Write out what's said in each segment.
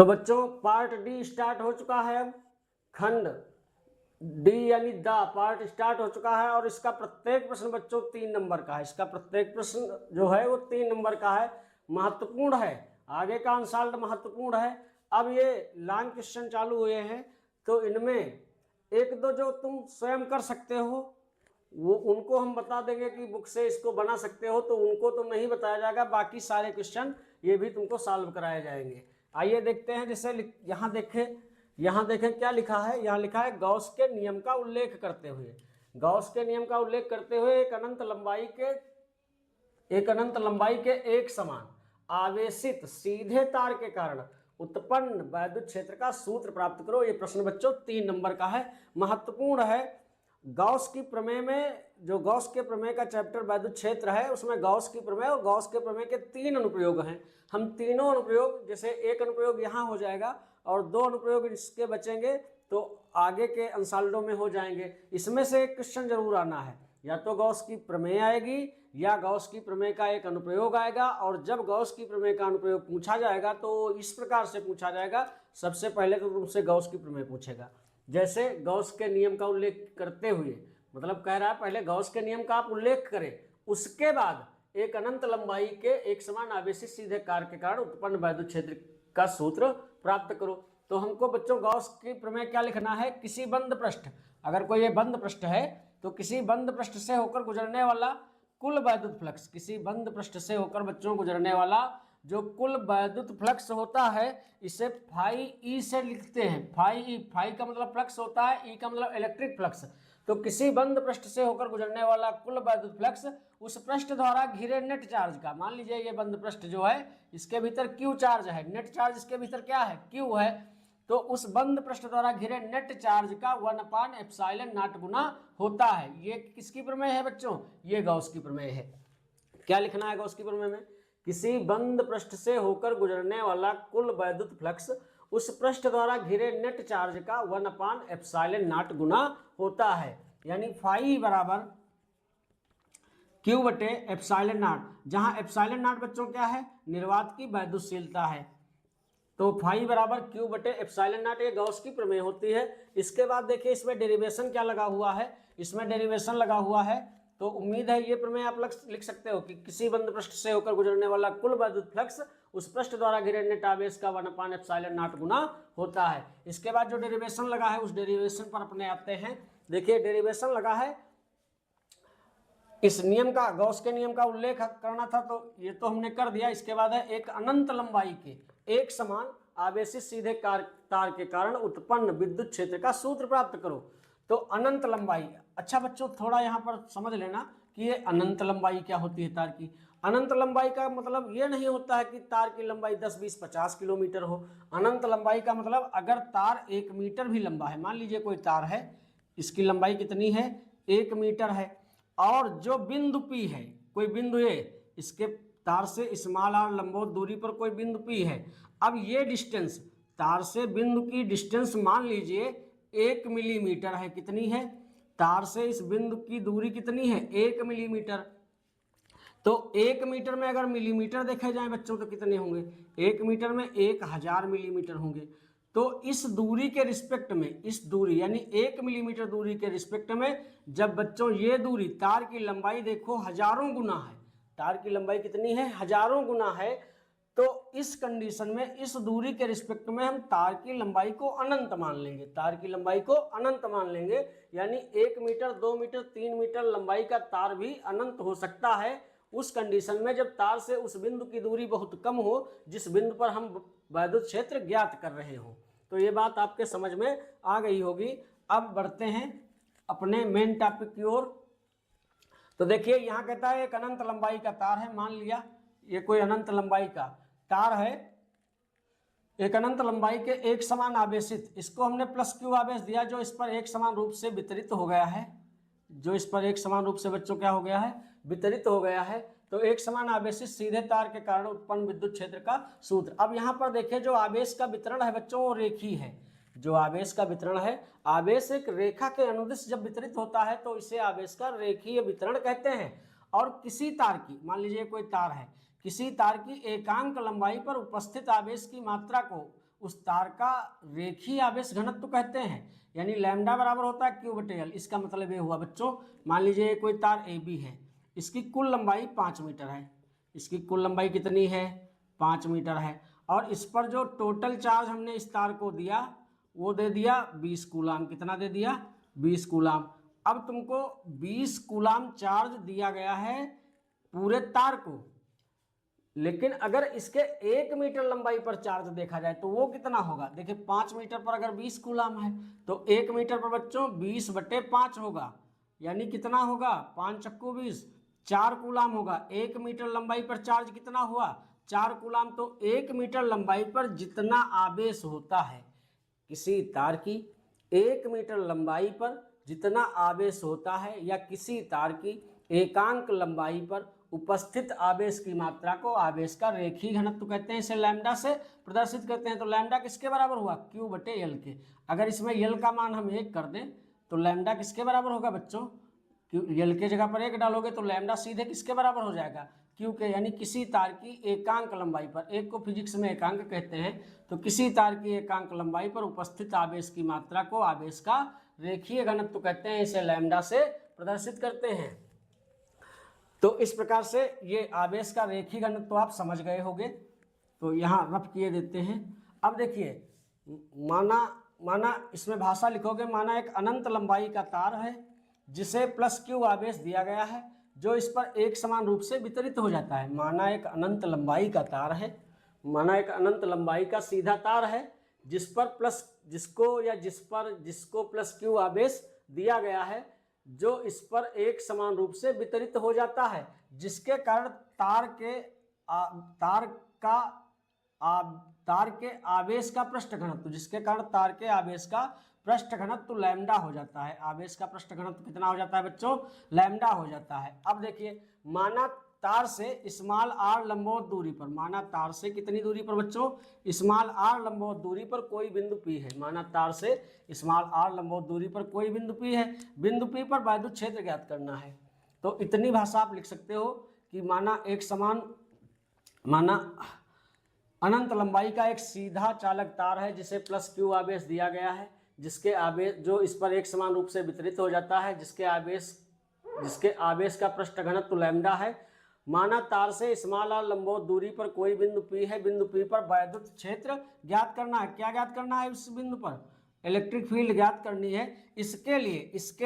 तो बच्चों part D start हो चुका है। अब खंड डी यानी द पार्ट स्टार्ट हो चुका है और इसका प्रत्येक प्रश्न बच्चों 3 नंबर का है। इसका प्रत्येक प्रश्न जो है वो 3 नंबर का है, महत्वपूर्ण है। आगे का अनसॉल्व्ड महत्वपूर्ण है। अब ये लॉन्ग क्वेश्चन चालू हुए हैं तो इनमें एक दो जो तुम स्वयं कर सकते हो वो उनको हम बता देंगे कि बुक से इसको बना सकते हो, तो उनको तो नहीं बताया जाएगा। बाकी सारे क्वेश्चन ये भी तुमको सॉल्व कराए जाएंगे। आइए देखते हैं। जैसे यहाँ देखें क्या लिखा है। यहाँ लिखा है गॉस के नियम का उल्लेख करते हुए, गॉस के नियम का उल्लेख करते हुए एक अनंत लंबाई के एक समान आवेशित सीधे तार के कारण उत्पन्न वैद्युत क्षेत्र का सूत्र प्राप्त करो। ये प्रश्न बच्चों 3 नंबर का है, महत्वपूर्ण है। गॉस की प्रमेय में, जो गॉस के प्रमेय का चैप्टर वैद्युत क्षेत्र है, उसमें गॉस की प्रमेय और गॉस के प्रमेय के 3 अनुप्रयोग हैं। हम तीनों अनुप्रयोग, जैसे एक अनुप्रयोग यहाँ हो जाएगा और 2 अनुप्रयोग इसके बचेंगे तो आगे के अनसॉल्व्डों में हो जाएंगे। इसमें से एक क्वेश्चन जरूर आना है, या तो गॉस की प्रमेय आएगी या गॉस की प्रमेय का एक अनुप्रयोग आएगा। और जब गॉस की प्रमेय का अनुप्रयोग पूछा जाएगा तो इस प्रकार से पूछा जाएगा। सबसे पहले तो तुमसे गॉस की प्रमेय पूछेगा, जैसे गॉस के नियम का उल्लेख करते हुए, मतलब कह रहा है पहले गॉस के नियम का आप उल्लेख करें, उसके बाद एक अनंत लंबाई के एक समान आवेशित सीधे कार्य के कारण उत्पन्न वैद्युत क्षेत्र का सूत्र प्राप्त करो। तो हमको बच्चों गॉस की प्रमेय क्या लिखना है, किसी बंद पृष्ठ, अगर कोई ये बंद पृष्ठ है तो किसी बंद पृष्ठ से होकर गुजरने वाला कुल वैद्युत फ्लक्स, किसी बंद पृष्ठ से होकर बच्चों गुजरने वाला जो कुल वैद्युत फ्लक्स होता है, इसे फाई ई से लिखते हैं। फाई ई, फाई का मतलब फ्लक्स होता है, ई का मतलब इलेक्ट्रिक फ्लक्स। तो किसी बंद पृष्ठ से होकर गुजरने वाला कुल वैद्युत फ्लक्स उस पृष्ठ द्वारा घिरे नेट चार्ज का, मान लीजिए ये बंद पृष्ठ जो है इसके भीतर क्यू चार्ज है, नेट चार्ज इसके भीतर क्या है, क्यू है, तो उस बंद पृष्ठ द्वारा घिरे नेट चार्ज का 1/ε0 गुना होता है। ये किसकी प्रमेय है बच्चों, ये गॉस की प्रमेय है। क्या लिखना है गॉस की प्रमेय में, किसी बंद पृष्ठ से होकर गुजरने वाला कुल वैद्युत फ्लक्स उस पृष्ठ द्वारा घिरे नेट चार्ज का 1/ε0 गुना होता है। यानी फाई बराबर Q/ε0, जहां ε0 बच्चों क्या है, निर्वात की वैद्युतशीलता है। तो फाई बराबर Q/ε0, ये गॉस की प्रमेय होती है। इसके बाद देखिए इसमें डेरिवेशन क्या लगा हुआ है, इसमें डेरिवेशन लगा हुआ है। तो उम्मीद है ये प्रमेय आप लिख सकते हो कि किसी बंद पृष्ठ से होकर गुजरने वाला कुल वैद्युत फ्लक्स उस पृष्ठ द्वारा घिरे नेट आवेश का 1/ε0 गुना होता है। इसके बाद जो डेरिवेशन लगा है उस डेरिवेशन पर अपने आते हैं। देखिए डेरिवेशन लगा है, इस नियम का, गॉस के नियम का उल्लेख करना था तो ये तो हमने कर दिया। इसके बाद है एक अनंत लंबाई के एक समान आवेशित सीधे तार के कारण उत्पन्न विद्युत क्षेत्र का सूत्र प्राप्त करो। तो अनंत लंबाई, अच्छा बच्चों थोड़ा यहाँ पर समझ लेना कि ये अनंत लंबाई क्या होती है तार की। अनंत लंबाई का मतलब ये नहीं होता है कि तार की लंबाई 10, 20, 50 किलोमीटर हो। अनंत लंबाई का मतलब अगर तार 1 मीटर भी लंबा है, मान लीजिए कोई तार है, इसकी लंबाई कितनी है, 1 मीटर है, और जो बिंदु P है, कोई बिंदु ए, इसके तार से स्मॉल r लंबवत दूरी पर कोई बिंदु P है। अब ये डिस्टेंस, तार से बिंदु की डिस्टेंस मान लीजिए 1 मिलीमीटर है। कितनी है, तार से इस बिंदु की दूरी कितनी है, 1 मिलीमीटर। तो 1 मीटर में अगर मिलीमीटर देखे जाए बच्चों तो कितने होंगे, 1 मीटर में 1000 मिलीमीटर होंगे। तो इस दूरी के रिस्पेक्ट में, इस दूरी यानी 1 मिलीमीटर दूरी के रिस्पेक्ट में जब बच्चों ये दूरी, तार की लंबाई देखो हजारों गुना है, तार की लंबाई कितनी है, हजारों गुना है। तो इस कंडीशन में इस दूरी के रिस्पेक्ट में हम तार की लंबाई को अनंत मान लेंगे, तार की लंबाई को अनंत मान लेंगे। यानी 1 मीटर, 2 मीटर, 3 मीटर लंबाई का तार भी अनंत हो सकता है उस कंडीशन में जब तार से उस बिंदु की दूरी बहुत कम हो, जिस बिंदु पर हम वैद्युत क्षेत्र ज्ञात कर रहे हो। तो ये बात आपके समझ में आ गई होगी। अब बढ़ते हैं अपने मेन टॉपिक की ओर। तो देखिए यहाँ कहता है एक अनंत लंबाई का तार है, मान लिया ये कोई अनंत लंबाई का तार है, एक अनंत लंबाई के एक समान आवेशित, इसको हमने +Q आवेश दिया जो इस पर एक समान रूप से वितरित हो गया है, जो इस पर एक समान रूप से बच्चों क्या हो गया है, वितरित हो गया है। तो एक समान आवेशित सीधे तार के कारण उत्पन्न विद्युत क्षेत्र का सूत्र। अब यहाँ पर देखिए जो आवेश का वितरण है बच्चों वो रेखीय है। जो आवेश का वितरण है, आवेश एक रेखा के अनुदिश जब वितरित होता है तो इसे आवेश का रेखीय वितरण कहते हैं। और किसी तार की, मान लीजिए कोई तार है, किसी तार की एकांक लंबाई पर उपस्थित आवेश की मात्रा को उस तार का रेखीय आवेश घनत्व कहते हैं। यानी लैम्डा बराबर होता है क्यू बटे एल। इसका मतलब ये हुआ बच्चों, मान लीजिए कोई तार ए बी है, इसकी कुल लंबाई 5 मीटर है। इसकी कुल लंबाई कितनी है? 5 मीटर है। और इस पर जो टोटल चार्ज हमने इस तार को दिया वो दे दिया 20 कूलाम। कितना दे दिया? 20 कूलाम। अब तुमको 20 कूलाम चार्ज दिया गया है पूरे तार को, लेकिन अगर इसके 1 मीटर लंबाई पर चार्ज देखा जाए तो वो कितना होगा? देखिए 5 मीटर पर अगर 20 कूलाम है तो 1 मीटर पर बच्चों 20 बटे 5 होगा। यानी कितना होगा? 5 चक्कू 20, 4 कूलाम होगा। 1 मीटर लंबाई पर चार्ज कितना हुआ? 4 कूलाम। तो 1 मीटर लंबाई पर जितना आवेश होता है किसी तार की, 1 मीटर लंबाई पर जितना आवेश होता है या किसी तार की एकांक लंबाई पर उपस्थित आवेश की मात्रा को आवेश का रेखीय घनत्व कहते हैं। इसे लैम्डा से प्रदर्शित करते हैं। तो लैम्डा किसके बराबर हुआ? क्यू बटे एल के। अगर इसमें एल का मान हम 1 कर दें तो लैम्डा किसके बराबर होगा बच्चों? क्यू। एल के जगह पर 1 डालोगे तो लैम्डा सीधे किसके बराबर हो जाएगा? क्यू के। यानी किसी तार की एकांक लंबाई पर, एक को फिजिक्स में एकांक कहते हैं, तो किसी तार की एकांक लंबाई पर उपस्थित आवेश की मात्रा को आवेश का रेखीय घनत्व कहते हैं। इसे लैम्डा से प्रदर्शित करते हैं। तो इस प्रकार से ये आवेश का रेखीय घनत्व आप समझ गए होंगे। तो यहाँ रफ किए देते हैं। अब देखिए, माना इसमें भाषा लिखोगे, माना एक अनंत लंबाई का तार है जिसे प्लस क्यू आवेश दिया गया है जो इस पर एक समान रूप से वितरित हो जाता है। माना एक अनंत लंबाई का तार है, माना एक अनंत लंबाई का सीधा तार है जिस पर प्लस जिसको प्लस क्यू आवेश दिया गया है जो इस पर एक समान रूप से वितरित हो जाता है, जिसके कारण तार के आवेश का पृष्ठ घनत्व, जिसके कारण तार के आवेश का पृष्ठ घनत्व लैम्डा हो जाता है। आवेश का पृष्ठ घनत्व कितना हो जाता है बच्चों? लैम्डा हो जाता है। अब देखिए, माना तार से स्मॉल आर लंबवत दूरी पर, माना तार से कितनी दूरी पर बच्चों? स्मॉल आर लंबवत दूरी पर कोई बिंदु पी है। माना तार से स्मॉल आर लंबवत दूरी पर कोई बिंदु पी है। बिंदु पी पर वैद्युत क्षेत्र ज्ञात करना है। तो इतनी भाषा आप लिख सकते हो कि माना अनंत लंबाई का एक सीधा चालक तार है जिसे प्लस क्यू आवेश दिया गया है, जिसके आवेश जो इस पर एक समान रूप से वितरित हो जाता है, जिसके आवेश का पृष्ठ घनत्व लैम्डा है। माना तार से स्मॉल आर लंबवत दूरी पर कोई बिंदु पी है। बिंदु पी पर वैद्युत क्षेत्र ज्ञात करना है। क्या ज्ञात करना है? उस बिंदु पर इलेक्ट्रिक फील्ड ज्ञात करनी है। इसके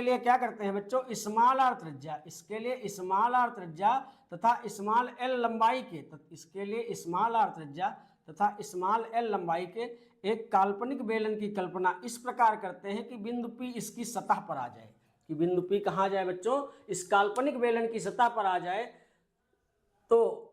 लिए क्या करते हैं बच्चों? स्मॉल आर त्रिज्या, इसके लिए स्मॉल आर त्रिज्या तथा स्मॉल एल लंबाई के, इसके लिए स्मॉल आर त्रिज्या तथा स्मॉल एल लंबाई के एक काल्पनिक बेलन की कल्पना इस प्रकार करते हैं कि बिंदु पी इसकी सतह पर आ जाए। कि बिंदु पी कहाँ जाए बच्चों? इस काल्पनिक बेलन की सतह पर आ जाए। तो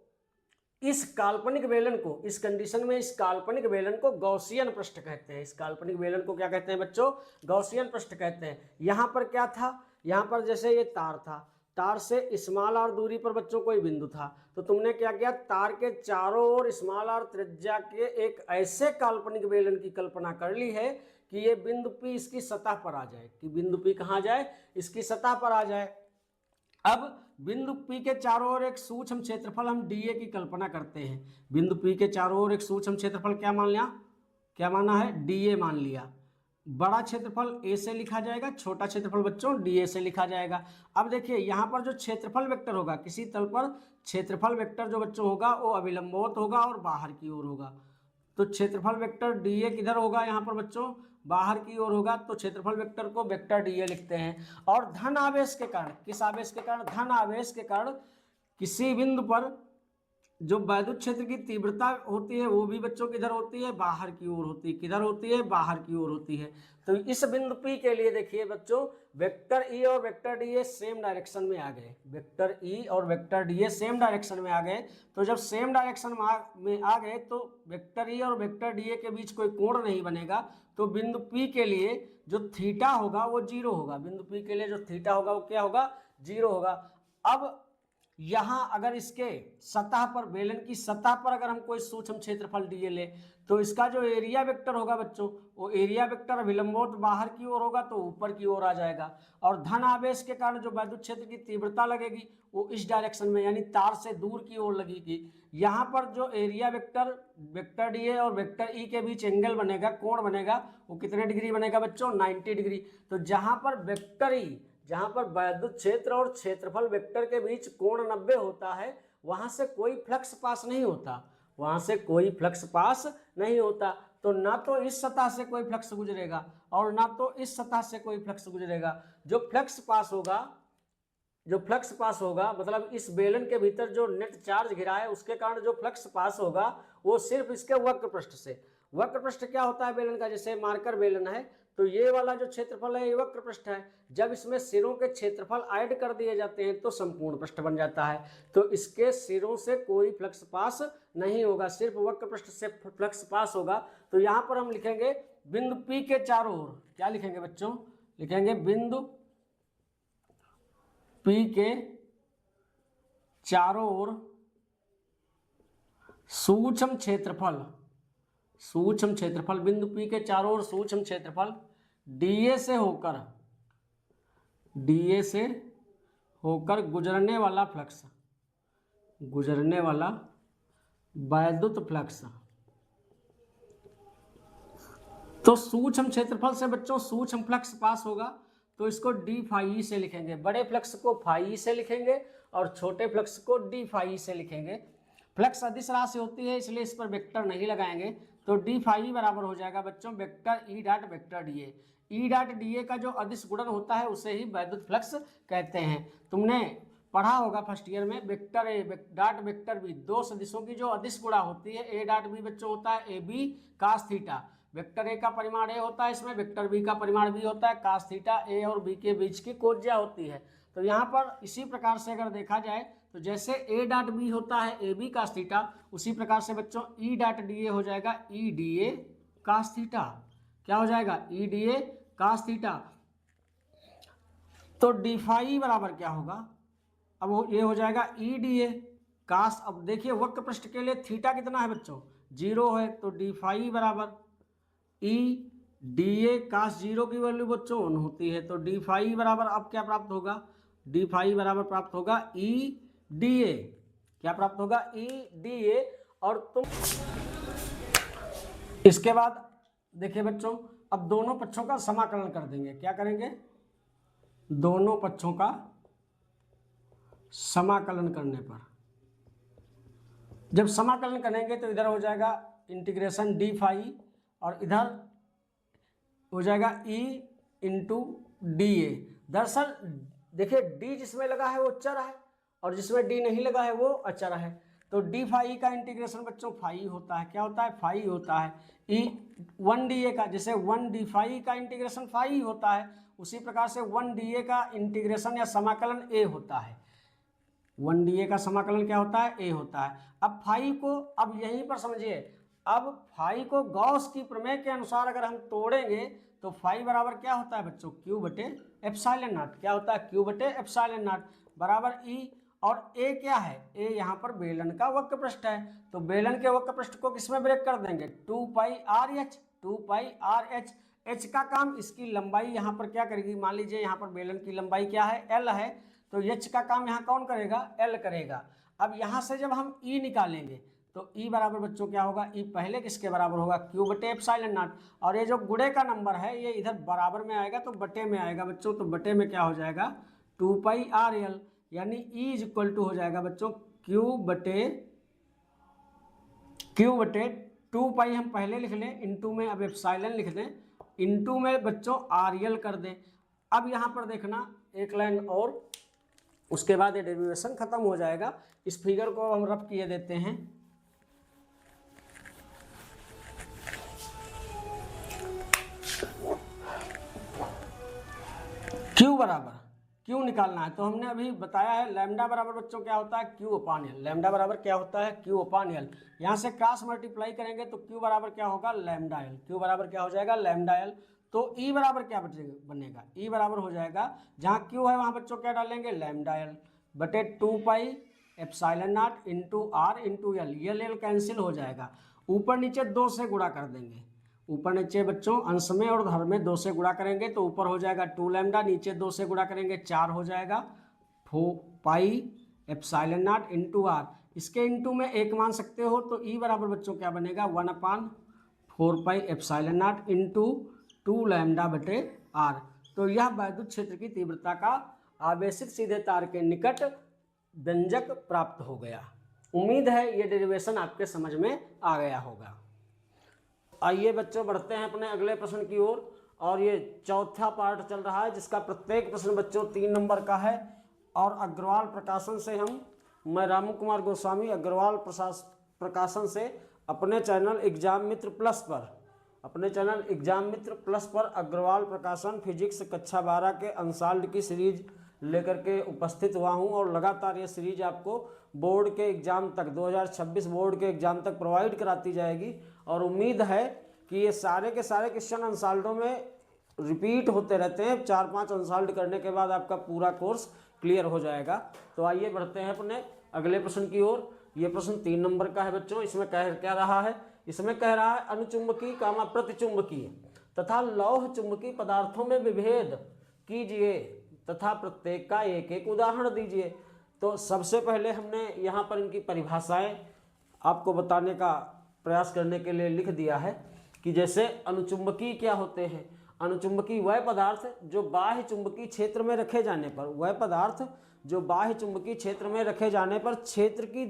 इस काल्पनिक बेलन को, इस कंडीशन में इस काल्पनिक बेलन को गॉसियन पृष्ठ कहते हैं। इस काल्पनिक बेलन को क्या कहते हैं बच्चों? गॉसियन पृष्ठ कहते हैं। यहाँ पर क्या था? यहाँ पर जैसे ये तार था, तार से स्मॉल आर दूरी पर बच्चों कोई बिंदु था, तो तुमने क्या किया? तार के चारों ओर स्मॉल आर त्रिज्या के एक ऐसे काल्पनिक बेलन की कल्पना कर ली है कि ये बिंदु पी इसकी सतह पर आ जाए। कि बिंदु पी कहाँ जाए? इसकी सतह पर आ जाए। अब बिंदु पी के चारों ओर एक सूक्ष्म क्षेत्रफल हम डीए की कल्पना करते हैं। बिंदु पी के चारों ओर एक सूक्ष्म क्षेत्रफल क्या मान लिया? क्या माना है? डीए मान लिया। बड़ा क्षेत्रफल ए से लिखा जाएगा, छोटा क्षेत्रफल बच्चों डीए से लिखा जाएगा। अब देखिए, यहाँ पर जो क्षेत्रफल वेक्टर होगा, किसी तल पर क्षेत्रफल वेक्टर जो बच्चों होगा वो अभिलंबवत होगा और बाहर की ओर होगा। तो क्षेत्रफल वेक्टर डीए किधर होगा? यहाँ पर बच्चों बाहर की ओर होगा। तो क्षेत्रफल वेक्टर को वेक्टर डीए लिखते हैं। और धन आवेश के कारण, किस आवेश के कारण? धन आवेश के कारण किसी बिंदु पर जो वैद्युत क्षेत्र की तीव्रता होती है वो भी बच्चों किधर होती है? बाहर की ओर होती है। किधर होती है? बाहर की ओर होती है। तो इस बिंदु P के लिए देखिए बच्चों, वेक्टर E और वेक्टर डीए सेम डायरेक्शन में आ गए। वेक्टर E और वेक्टर डीए सेम डायरेक्शन में आ गए। तो जब सेम डायरेक्शन में आ गए तो वेक्टर E और वेक्टर डीए के बीच कोई कोण नहीं बनेगा। तो बिंदु P के लिए जो थीटा होगा वो 0 होगा। बिंदु P के लिए जो थीटा होगा वो क्या होगा? 0 होगा। अब यहाँ अगर इसके सतह पर, बेलन की सतह पर अगर हम कोई सूक्ष्म क्षेत्रफल डीए ले, तो इसका जो एरिया वेक्टर होगा बच्चों, वो एरिया वेक्टर विलंबवत बाहर की ओर होगा तो ऊपर की ओर आ जाएगा, और धन आवेश के कारण जो विद्युत क्षेत्र की तीव्रता लगेगी वो इस डायरेक्शन में यानी तार से दूर की ओर लगेगी। यहाँ पर जो एरिया वेक्टर, वेक्टर डीए और वेक्टर ई के बीच एंगल बनेगा, कोण बनेगा, वो कितने डिग्री बनेगा बच्चों? 90 डिग्री। तो जहाँ पर वेक्टर ई, जहाँ पर विद्युत क्षेत्र और क्षेत्रफल वेक्टर के बीच कोण 90 होता है, वहाँ से कोई फ्लक्स पास नहीं होता, वहाँ से कोई फ्लक्स पास नहीं होता। तो ना तो इस सतह से कोई फ्लक्स गुजरेगा और ना तो इस सतह से कोई फ्लक्स गुजरेगा। जो फ्लक्स पास होगा, जो फ्लक्स पास होगा मतलब इस बेलन के भीतर जो नेट चार्ज घिरा है उसके कारण जो फ्लक्स पास होगा वो सिर्फ इसके वक्र पृष्ठ से। वक्र पृष्ठ क्या होता है बेलन का? जैसे मार्कर बेलन है तो ये वाला जो क्षेत्रफल है ये वक्र पृष्ठ है। जब इसमें सिरों के क्षेत्रफल ऐड कर दिए जाते हैं तो संपूर्ण पृष्ठ बन जाता है। तो इसके सिरों से कोई फ्लक्स पास नहीं होगा, सिर्फ वक्र पृष्ठ से फ्लक्स पास होगा। तो यहाँ पर हम लिखेंगे बिंदु P के चारों ओर, क्या लिखेंगे बच्चों? लिखेंगे बिंदु P के चारों ओर सूक्ष्म क्षेत्रफल, सूक्ष्म क्षेत्रफल, बिंदु P के चारों ओर सूक्ष्म क्षेत्रफल डीए से होकर, डीए से होकर गुजरने वाला फ्लक्स, गुजरने वाला वैद्युत फ्लक्स। तो सूक्ष्म क्षेत्रफल से बच्चों सूक्ष्म फ्लक्स पास होगा तो इसको डी फाई से लिखेंगे, बड़े फ्लक्स को फाई से लिखेंगे और छोटे फ्लक्स को डी फाई से लिखेंगे। फ्लक्स अदिश राशि होती है इसलिए इस पर वेक्टर नहीं लगाएंगे, तो डी फाई बराबर हो जाएगा बच्चों vector E dot vector DA. E dot DA का जो अदिश गुणन होता है उसे ही वैद्युत फ्लक्स कहते हैं। तुमने पढ़ा होगा फर्स्ट ईयर में vector a dot vector b, दो सदिशों की जो अदिश गुणा होती है, ए डॉट बी बच्चों होता है a b cos theta. Vector a का परिमाण ए होता है, इसमें वेक्टर बी का परिमाण बी होता है, कास थीटा ए और बी के बीच की कोज्या होती है। तो यहाँ पर इसी प्रकार से अगर देखा जाए तो जैसे ए डॉट बी होता है ए बी कास थीटा, उसी प्रकार से बच्चों ई डॉट डी ए हो जाएगा E d A cos theta. क्या हो जाएगा? E d A cos theta. तो डी फाई बराबर क्या होगा? अब ये हो जाएगा ई डी ए कास। अब देखिए वक्र पृष्ठ के लिए थीटा कितना है बच्चों? 0 है, तो डी फाई बराबर ई डी ए कास 0 की वैल्यू बच्चों 1 होती है। तो डी फाई बराबर अब क्या प्राप्त होगा? डी फाई बराबर प्राप्त होगा ई डी ए। क्या प्राप्त होगा? ई डी ए। और तुम इसके बाद देखिए बच्चों अब दोनों पक्षों का समाकलन कर देंगे। क्या करेंगे? दोनों पक्षों का समाकलन करने पर, जब समाकलन करेंगे तो इधर हो जाएगा इंटीग्रेशन डी फाई और इधर हो जाएगा ई इंटू डी ए। दरअसल देखिए डी जिसमें लगा है वो चर है और जिसमें डी नहीं लगा है वो अचर है। तो डी फाई का इंटीग्रेशन बच्चों फाई होता है। क्या होता है? फाई होता है। ई 1 डी ए का, जैसे 1 डी फाई का इंटीग्रेशन फाई होता है, उसी प्रकार से 1 डी ए का इंटीग्रेशन या समाकलन ए होता है। 1 डी ए का समाकलन क्या होता है? ए होता है। अब फाई को, अब यहीं पर समझिए, अब फाई को गॉस की प्रमेय के अनुसार अगर हम तोड़ेंगे तो फाई बराबर क्या होता है बच्चों? क्यू बटे एप्सिलॉन नॉट। क्या होता है? क्यू बटे एप्सिलॉन नॉट बराबर ई। और ए क्या है? ए यहाँ पर बेलन का वक्र पृष्ठ है, तो बेलन के वक्र पृष्ठ को किसमें ब्रेक कर देंगे? 2 पाई आर एच, 2 पाई आर एच। एच का काम इसकी लंबाई यहाँ पर क्या करेगी? मान लीजिए यहाँ पर बेलन की लंबाई क्या है? एल है, तो एच का काम यहाँ कौन करेगा? एल करेगा। अब यहाँ से जब हम ई निकालेंगे तो ई बराबर बच्चों क्या होगा? ई पहले किसके बराबर होगा? क्यू बटे एप्सिलॉन नॉट। और ये जो गुणे का नंबर है ये इधर बराबर में आएगा तो बटे में आएगा बच्चों, तो बटे में क्या हो जाएगा? 2 पाई आर एल, यानी ई इज इक्वल टू हो जाएगा बच्चों क्यू बटे 2 पाई हम पहले लिख लें, इंटू में अब एप्सिलॉन लिख दें, इंटू में बच्चों आर एल कर दें। अब यहाँ पर देखना एक लाइन और, उसके बाद ये डेरिवेशन खत्म हो जाएगा। इस फिगर को हम रफ किए देते हैं। क्यू बराबर, क्यू निकालना है तो हमने अभी बताया है लैम्डा बराबर बच्चों क्या होता है? क्यू अपान एल। लैम्डा बराबर क्या होता है? क्यू अपान एल। यहाँ से क्रॉस मल्टीप्लाई करेंगे तो क्यू बराबर क्या होगा? Lambda L. क्यू बराबर क्या हो जाएगा? Lambda L. तो ई बराबर क्या बनेगा? ई बराबर हो जाएगा, जहाँ क्यू है वहाँ बच्चों क्या डालेंगे? लैम्डा एल बटे 2 pi epsilon naught into r into L, L cancel हो जाएगा, ऊपर नीचे 2 से गुणा कर देंगे, ऊपर नीचे बच्चों अंश में और हर में 2 से गुणा करेंगे तो ऊपर हो जाएगा 2 लैम्डा, नीचे 2 से गुणा करेंगे 4 हो जाएगा 4 pi epsilon naught into r. इसके इंटू में एक मान सकते हो तो ई बराबर बच्चों क्या बनेगा 1/4 पाई एप्सिलॉन नॉट इंटू 2 लैम्डा बटे आर। तो यह वैद्युत क्षेत्र की तीव्रता का आवेशित सीधे तार के निकट व्यंजक प्राप्त हो गया। उम्मीद है ये डेरिवेशन आपके समझ में आ गया होगा। आइए बच्चों बढ़ते हैं अपने अगले प्रश्न की ओर, और ये चौथा पार्ट चल रहा है जिसका प्रत्येक प्रश्न बच्चों 3 नंबर का है। और अग्रवाल प्रकाशन से मैं रामू कुमार गोस्वामी अग्रवाल प्रकाशन से अपने चैनल एग्जाम मित्र प्लस पर अग्रवाल प्रकाशन फिजिक्स कक्षा 12 के अनसॉल्व्ड की सीरीज लेकर के उपस्थित हुआ हूं, और लगातार ये सीरीज आपको बोर्ड के एग्जाम तक 2026 बोर्ड के एग्जाम तक प्रोवाइड कराती जाएगी। और उम्मीद है कि ये सारे के सारे क्वेश्चन अनसॉल्व्डों में रिपीट होते रहते हैं, 4-5 अनसॉल्व्ड करने के बाद आपका पूरा कोर्स क्लियर हो जाएगा। तो आइए बढ़ते हैं अपने अगले प्रश्न की ओर। ये प्रश्न 3 नंबर का है बच्चों। इसमें क्या रहा है, इसमें कह रहा है अनुचुंबकीय प्रतिचुंबकीय तथा लौह चुंबकीय पदार्थों में विभेद कीजिए तथा प्रत्येक का एक एक उदाहरण दीजिए। तो सबसे पहले हमने यहाँ पर इनकी परिभाषाएं आपको बताने का प्रयास करने के लिए लिख दिया है कि जैसे अनुचुंबकीय क्या होते हैं। अनुचुंबकीय वह पदार्थ जो बाह्य चुंबकीय क्षेत्र में रखे जाने पर, वह पदार्थ जो बाह्य चुंबकीय क्षेत्र में रखे जाने पर क्षेत्र की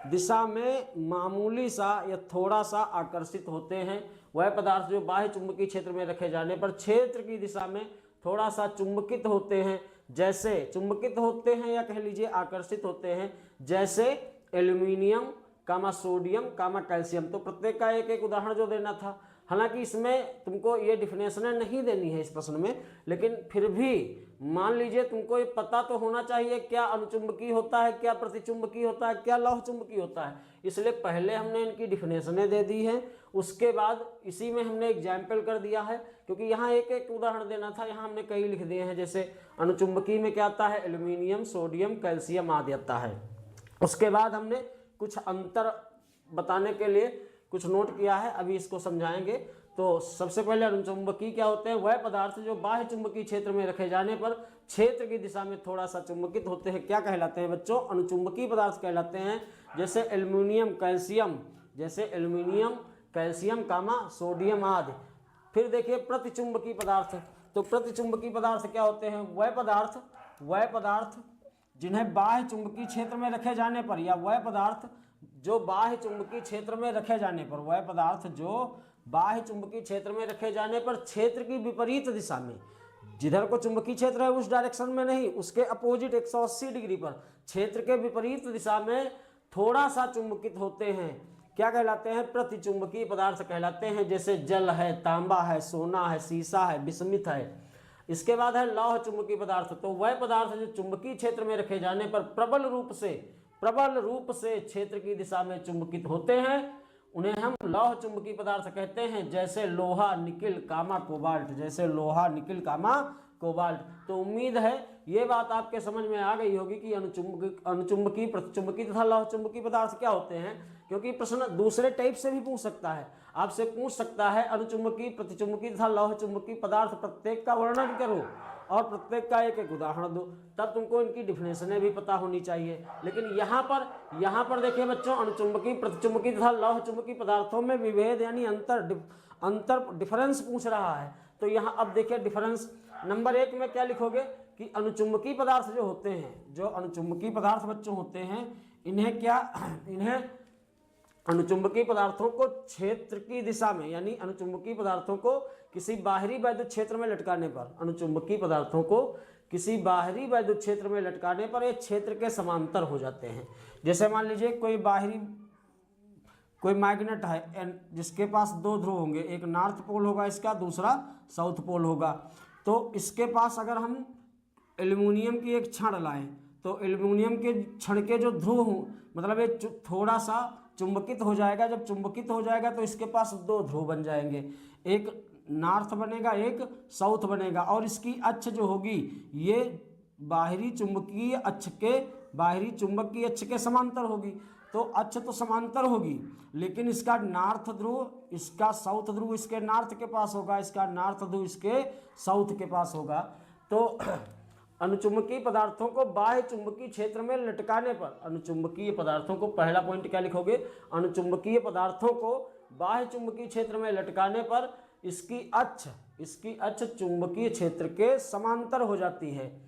दिशा में मामूली सा या थोड़ा सा आकर्षित होते हैं। वह पदार्थ जो बाह्य चुंबकीय क्षेत्र में रखे जाने पर क्षेत्र की दिशा में थोड़ा सा चुंबकित होते हैं, जैसे चुंबकित होते हैं या कह लीजिए आकर्षित होते हैं, जैसे एल्यूमिनियम सोडियम कैल्शियम। तो प्रत्येक का एक एक उदाहरण जो देना था। हालांकि इसमें तुमको ये डिफिनेशनें नहीं देनी है इस प्रश्न में, लेकिन फिर भी मान लीजिए तुमको ये पता तो होना चाहिए क्या अनुचुंबकीय होता है, क्या प्रतिचुंबकीय होता है, क्या लौह चुंबकीय होता है। इसलिए पहले हमने इनकी डिफिनेशनें दे दी हैं, उसके बाद इसी में हमने एग्जाम्पल कर दिया है, क्योंकि यहाँ एक एक उदाहरण देना था, यहाँ हमने कई लिख दिए हैं। जैसे अनुचुंबकीय में क्या आता है, एल्यूमिनियम सोडियम कैल्शियम आदि आता है। उसके बाद हमने कुछ अंतर बताने के लिए कुछ नोट किया है, अभी इसको समझाएंगे। तो सबसे पहले अनुचुंबकीय क्या होते हैं, वह पदार्थ जो बाह्य चुंबकीय क्षेत्र में रखे जाने पर क्षेत्र की दिशा में थोड़ा सा चुंबकित होते हैं। क्या कहलाते हैं बच्चों, अनुचुंबकीय पदार्थ कहलाते हैं। जैसे एल्यूमिनियम कैल्शियम सोडियम आदि। फिर देखिए प्रतिचुंबकीय पदार्थ। तो प्रतिचुंबकीय पदार्थ क्या होते हैं, वह पदार्थ जिन्हें बाह्य चुंबकीय क्षेत्र में रखे जाने पर, या वह पदार्थ जो बाह्य चुंबकीय क्षेत्र में रखे जाने पर, वह पदार्थ जो बाह्य चुंबकीय क्षेत्र में रखे जाने पर क्षेत्र की विपरीत दिशा में, जिधर को चुंबकीय क्षेत्र है उस डायरेक्शन में नहीं, उसके अपोजिट 180 डिग्री पर क्षेत्र के विपरीत दिशा में थोड़ा सा चुंबकित होते हैं। क्या कहलाते हैं, प्रतिचुंबकीय पदार्थ कहलाते हैं। जैसे जल है, तांबा है, सोना है, सीसा है, बिस्मिथ है। इसके बाद है लौह चुंबकीय पदार्थ। तो वह पदार्थ जो चुंबकीय क्षेत्र में रखे जाने पर प्रबल रूप से क्षेत्र की दिशा में चुंबकित होते हैं, उन्हें हम लौह चुंबकीय पदार्थ कहते हैं। जैसे लोहा निकिल कोबाल्ट। तो उम्मीद है ये बात आपके समझ में आ गई होगी कि अनुचुंबकीय प्रतिचुंबकीय तथा लौह चुंबकीय पदार्थ क्या होते हैं, क्योंकि प्रश्न दूसरे टाइप से भी पूछ सकता है। आपसे पूछ सकता है अनुचुंबकीय प्रतिचुंबकीय तथा लौह चुंबकीय पदार्थ प्रत्येक का वर्णन करो और प्रत्येक का एक एक उदाहरण दो, तब तुमको इनकी डिफिनेशनें भी पता होनी चाहिए। लेकिन यहाँ पर देखिए बच्चों, अनुचुंबकीय प्रतिचुंबकीय तथा लौह चुंबकीय पदार्थों में विभेद यानी अंतर डिफरेंस पूछ रहा है। तो यहाँ अब देखिए डिफरेंस नंबर 1 में क्या लिखोगे कि अनुचुंबकीय पदार्थ जो होते हैं, जो अनुचुंबकीय पदार्थ बच्चों होते हैं, इन्हें अनुचुंबकीय पदार्थों को क्षेत्र की दिशा में, यानी अनुचुंबकीय पदार्थों को किसी बाहरी वैद्युत क्षेत्र में लटकाने पर, अनुचुंबकीय पदार्थों को किसी बाहरी वैद्युत क्षेत्र में लटकाने पर ये क्षेत्र के समांतर हो जाते हैं। जैसे मान लीजिए कोई मैग्नेट है जिसके पास 2 ध्रुव होंगे, एक नॉर्थ पोल होगा इसका, दूसरा साउथ पोल होगा। तो इसके पास अगर हम एल्यूमिनियम की एक छड़ लाएं, तो एल्यूमिनियम के छड़ के जो ध्रुव हों, मतलब ये थोड़ा सा चुंबकित हो जाएगा। जब चुंबकित हो जाएगा तो इसके पास 2 ध्रुव बन जाएंगे, एक नॉर्थ बनेगा, एक साउथ बनेगा। और इसकी अक्ष जो होगी ये बाहरी चुंबकीय अक्ष के बाहरी चुंबक की अक्ष के समांतर होगी। तो अक्ष तो समांतर होगी, लेकिन इसका नॉर्थ ध्रुव, इसका साउथ ध्रुव इसके नॉर्थ के पास होगा, इसका नॉर्थ ध्रुव इसके साउथ के पास होगा। तो अनुचुंबकीय पदार्थों को बाह्य चुंबकीय क्षेत्र में लटकाने पर, अनुचुंबकीय पदार्थों को, पहला पॉइंट क्या लिखोगे, अनुचुंबकीय पदार्थों को बाह्य चुंबकीय क्षेत्र में लटकाने पर इसकी अक्ष चुंबकीय क्षेत्र के समांतर हो जाती है।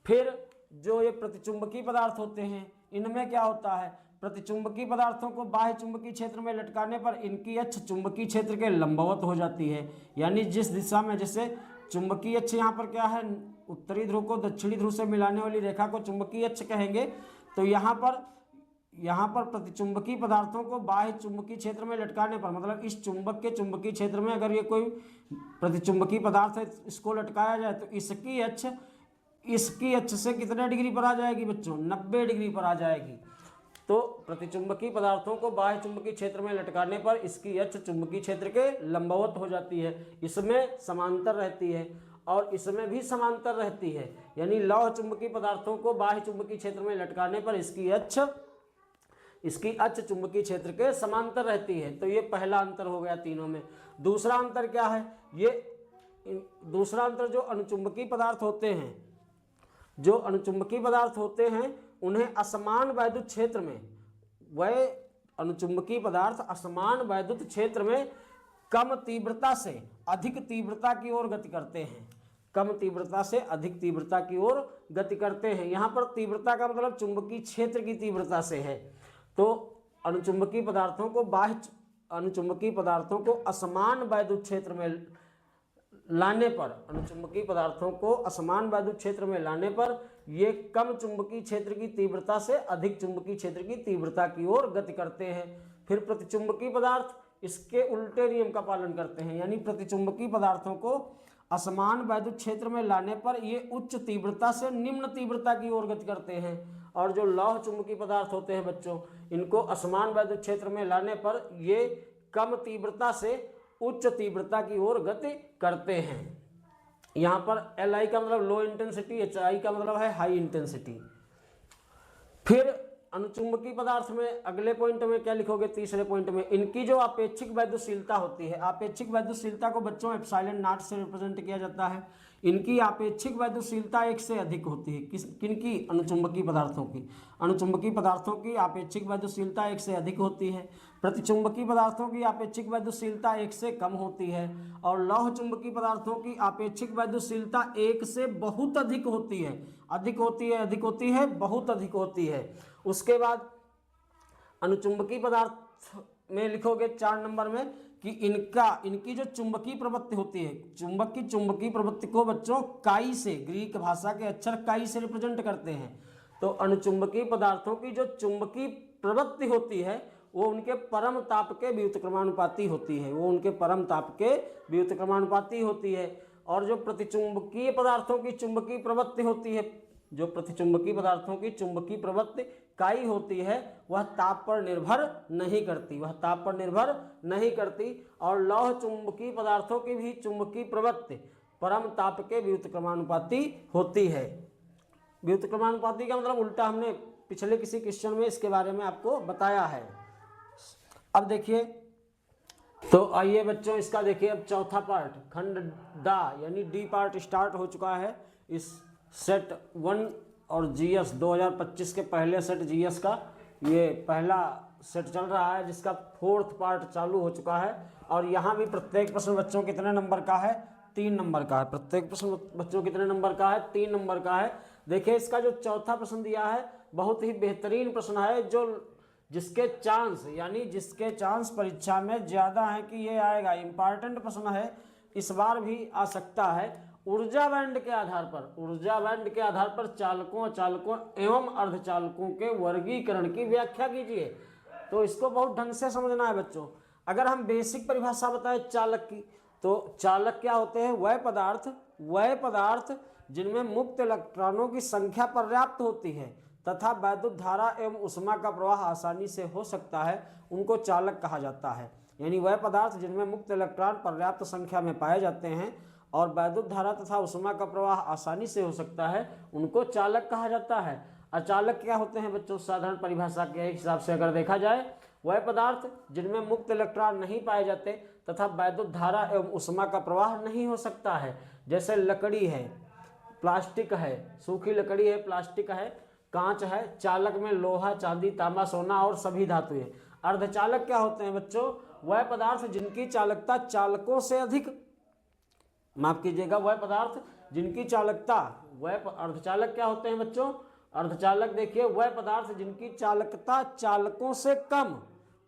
फिर जो ये प्रतिचुंबकीय पदार्थ होते हैं, इनमें क्या होता है, प्रतिचुंबकीय पदार्थों को बाह्य चुंबकीय क्षेत्र में लटकाने पर इनकी अक्ष चुंबकीय क्षेत्र के लंबवत हो जाती है। यानी जिस दिशा में, जैसे चुंबकीय अक्ष यहाँ पर क्या है, उत्तरी ध्रुव को दक्षिणी ध्रुव से मिलाने वाली रेखा को चुंबकीय अक्ष कहेंगे। तो यहाँ पर प्रतिचुंबकीय पदार्थों को बाह्य चुंबकीय क्षेत्र में लटकाने पर, मतलब इस चुंबक के चुंबकीय क्षेत्र में अगर ये कोई प्रतिचुंबकीय पदार्थ है, इसको लटकाया जाए तो इसकी अक्ष से कितने डिग्री पर आ जाएगी बच्चों, 90 डिग्री पर आ जाएगी। तो प्रतिचुंबकीय पदार्थों को बाह्य चुंबकीय क्षेत्र में लटकाने पर इसकी अक्ष चुंबकीय क्षेत्र के लंबवत हो जाती है, इसमें समांतर रहती है और इसमें भी समांतर रहती है। यानी लौह चुंबकीय पदार्थों को बाह्य चुंबकीय क्षेत्र में लटकाने पर इसकी अक्ष चुंबकीय क्षेत्र के समांतर रहती है। तो ये पहला अंतर हो गया तीनों में। दूसरा अंतर क्या है, दूसरा अंतर जो अनुचुंबकीय पदार्थ होते हैं, उन्हें असमान वैद्युत क्षेत्र में, वह अनुचुंबकीय पदार्थ असमान वैद्युत क्षेत्र में कम तीव्रता से अधिक तीव्रता की ओर गति करते हैं, कम तीव्रता से अधिक तीव्रता की ओर गति करते हैं। यहाँ पर तीव्रता का मतलब चुंबकीय क्षेत्र की तीव्रता से है। तो अनुचुंबकीय पदार्थों को असमान वैद्युत क्षेत्र में लाने पर ये कम चुंबकीय क्षेत्र की तीव्रता से अधिक चुंबकीय क्षेत्र की तीव्रता की ओर गति करते हैं। फिर प्रतिचुंबकीय पदार्थ इसके उल्टे नियम का पालन करते हैं, यानी प्रतिचुंबकीय पदार्थों को असमान वैद्युत क्षेत्र में लाने पर ये उच्च तीव्रता से निम्न तीव्रता की ओर गति करते हैं। और जो लौह चुंबकीय पदार्थ होते हैं बच्चों, इनको असमान वैद्युत क्षेत्र में लाने पर ये कम तीव्रता से उच्च तीव्रता की ओर गति करते हैं। यहाँ पर Li का मतलब लो इंटेंसिटी, Hi का मतलब है हाई इंटेंसिटी। फिर अनुचुंबकीय पदार्थ में अगले पॉइंट में क्या लिखोगे, तीसरे पॉइंट में, इनकी जो आपेक्षिक वैद्युशीलता होती है, आपेक्षिक वैद्युशीलता को बच्चों एप्सिलॉन नॉट से रिप्रेजेंट किया जाता है। इनकी आपेक्षिक वैद्युशीलता 1 से अधिक होती है। किनकी, अनुचुंबकीय पदार्थों की। अनुचुंबकीय पदार्थों की आपेक्षिक वैद्युशीलता 1 से अधिक होती है। प्रतिचुंबकीय पदार्थों की आपेक्षिक वैद्युशीलता 1 से कम होती है। और लौह चुंबकीय पदार्थों की आपेक्षिक वैद्युशीलता 1 से बहुत अधिक होती है, बहुत अधिक होती है। उसके बाद अनुचुंबकीय पदार्थ में लिखोगे 4 नंबर में कि इनकी जो चुंबकीय प्रवृत्ति होती है, चुंबक की चुंबकीय प्रवृत्ति को बच्चों काई से, ग्रीक भाषा के अक्षर काई से रिप्रेजेंट करते हैं। तो अनुचुंबकीय पदार्थों की जो चुंबकीय प्रवृत्ति होती है वो उनके परम ताप के व्युत्क्रमानुपाती होती है। और जो प्रतिचुंबकीय पदार्थों की चुंबकीय प्रवृत्ति होती है, जो प्रतिचुंबकीय पदार्थों की चुंबकीय प्रवृत्ति काई होती है, वह ताप पर निर्भर नहीं करती। और लौह चुंबकीय पदार्थों की भी चुंबकीय प्रवृत्ति परम ताप के व्युत्क्रमानुपाती होती है। व्युत्क्रमानुपाती का मतलब उल्टा, हमने पिछले किसी क्वेश्चन में इसके बारे में आपको बताया है। अब देखिए, तो आइए बच्चों इसका देखिए अब चौथा पार्ट, खंड डा यानी डी पार्ट स्टार्ट हो चुका है। इस सेट 1 और जीएस 2025 के पहले सेट जीएस का ये पहला सेट चल रहा है, जिसका 4th पार्ट चालू हो चुका है। और यहाँ भी प्रत्येक प्रश्न बच्चों कितने नंबर का है, 3 नंबर का है। प्रत्येक प्रश्न बच्चों कितने नंबर का है, 3 नंबर का है। देखिए इसका जो चौथा प्रश्न दिया है बहुत ही बेहतरीन प्रश्न है, जिसके चांस परीक्षा में ज़्यादा है कि ये आएगा। इम्पॉर्टेंट प्रश्न है, इस बार भी आ सकता है। ऊर्जा बैंड के आधार पर चालकों एवं अर्धचालकों के वर्गीकरण की व्याख्या कीजिए। तो इसको बहुत ढंग से समझना है बच्चों। अगर हम बेसिक परिभाषा बताएं चालक की, तो चालक क्या होते हैं, वह पदार्थ जिनमें मुक्त इलेक्ट्रॉनों की संख्या पर्याप्त होती है तथा वैद्युत धारा एवं उष्मा का प्रवाह आसानी से हो सकता है, उनको चालक कहा जाता है। यानी वह पदार्थ जिनमें मुक्त इलेक्ट्रॉन पर्याप्त संख्या में पाए जाते हैं और वैद्युत धारा तथा उष्मा का प्रवाह आसानी से हो सकता है, उनको चालक कहा जाता है। अचालक क्या होते हैं बच्चों, साधारण परिभाषा के हिसाब से अगर देखा जाए, वह पदार्थ जिनमें मुक्त इलेक्ट्रॉन नहीं पाए जाते तथा वैद्युत धारा एवं ऊष्मा का प्रवाह नहीं हो सकता है। जैसे लकड़ी है, प्लास्टिक है, सूखी लकड़ी है, प्लास्टिक है, कांच है, चालक में लोहा, चांदी, तांबा, सोना और सभी धातुएं। अर्धचालक क्या होते हैं बच्चों, वह पदार्थ जिनकी चालकता चालकों से अधिक, माफ कीजिएगा, वह पदार्थ जिनकी चालकता, वह अर्धचालक क्या होते हैं बच्चों, अर्धचालक देखिए, वह पदार्थ जिनकी चालकता चालकों से कम,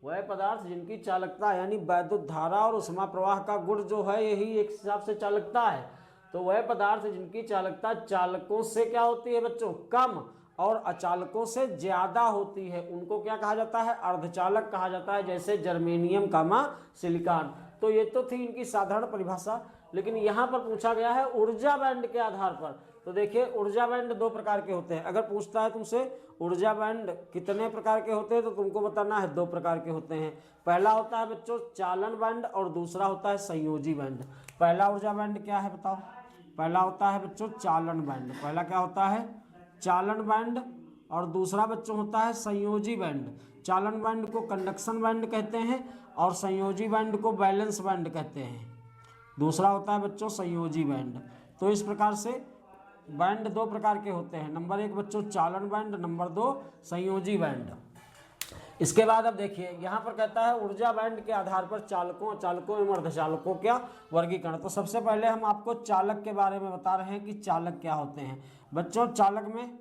वह पदार्थ जिनकी चालकता यानी वैद्युत धारा और ऊष्मा प्रवाह का गुण जो है यही एक हिसाब से चालकता है। तो वह पदार्थ जिनकी चालकता चालकों से क्या होती है बच्चों, कम, और अचालकों से ज्यादा होती है, उनको क्या कहा जाता है, अर्धचालक कहा जाता है। जैसे जर्मेनियम, कामा, सिलिकॉन। तो ये तो थी इनकी साधारण परिभाषा, लेकिन यहाँ पर पूछा गया है ऊर्जा बैंड के आधार पर। तो देखिए ऊर्जा बैंड दो प्रकार के होते हैं। अगर पूछता है तुमसे ऊर्जा बैंड कितने प्रकार के होते हैं, तो तुमको बताना है दो प्रकार के होते हैं। पहला होता है बच्चों चालन बैंड और दूसरा होता है संयोजी बैंड। पहला ऊर्जा बैंड क्या है बताओ, पहला होता है बच्चों चालन बैंड, पहला क्या होता है चालन बैंड, और दूसरा बच्चों होता है संयोजी बैंड। चालन बैंड को कंडक्शन बैंड कहते हैं और संयोजी बैंड को बैलेंस बैंड कहते हैं। दूसरा होता है बच्चों संयोजी बैंड। तो इस प्रकार से बैंड दो प्रकार के होते हैं, नंबर एक बच्चों चालन बैंड, नंबर दो संयोजी बैंड। इसके बाद अब देखिए यहाँ पर कहता है ऊर्जा बैंड के आधार पर चालकों, अचालकों एवं अर्धचालकों का वर्गीकरण। तो सबसे पहले हम आपको चालक के बारे में बता रहे हैं कि चालक क्या होते हैं। बच्चों चालक में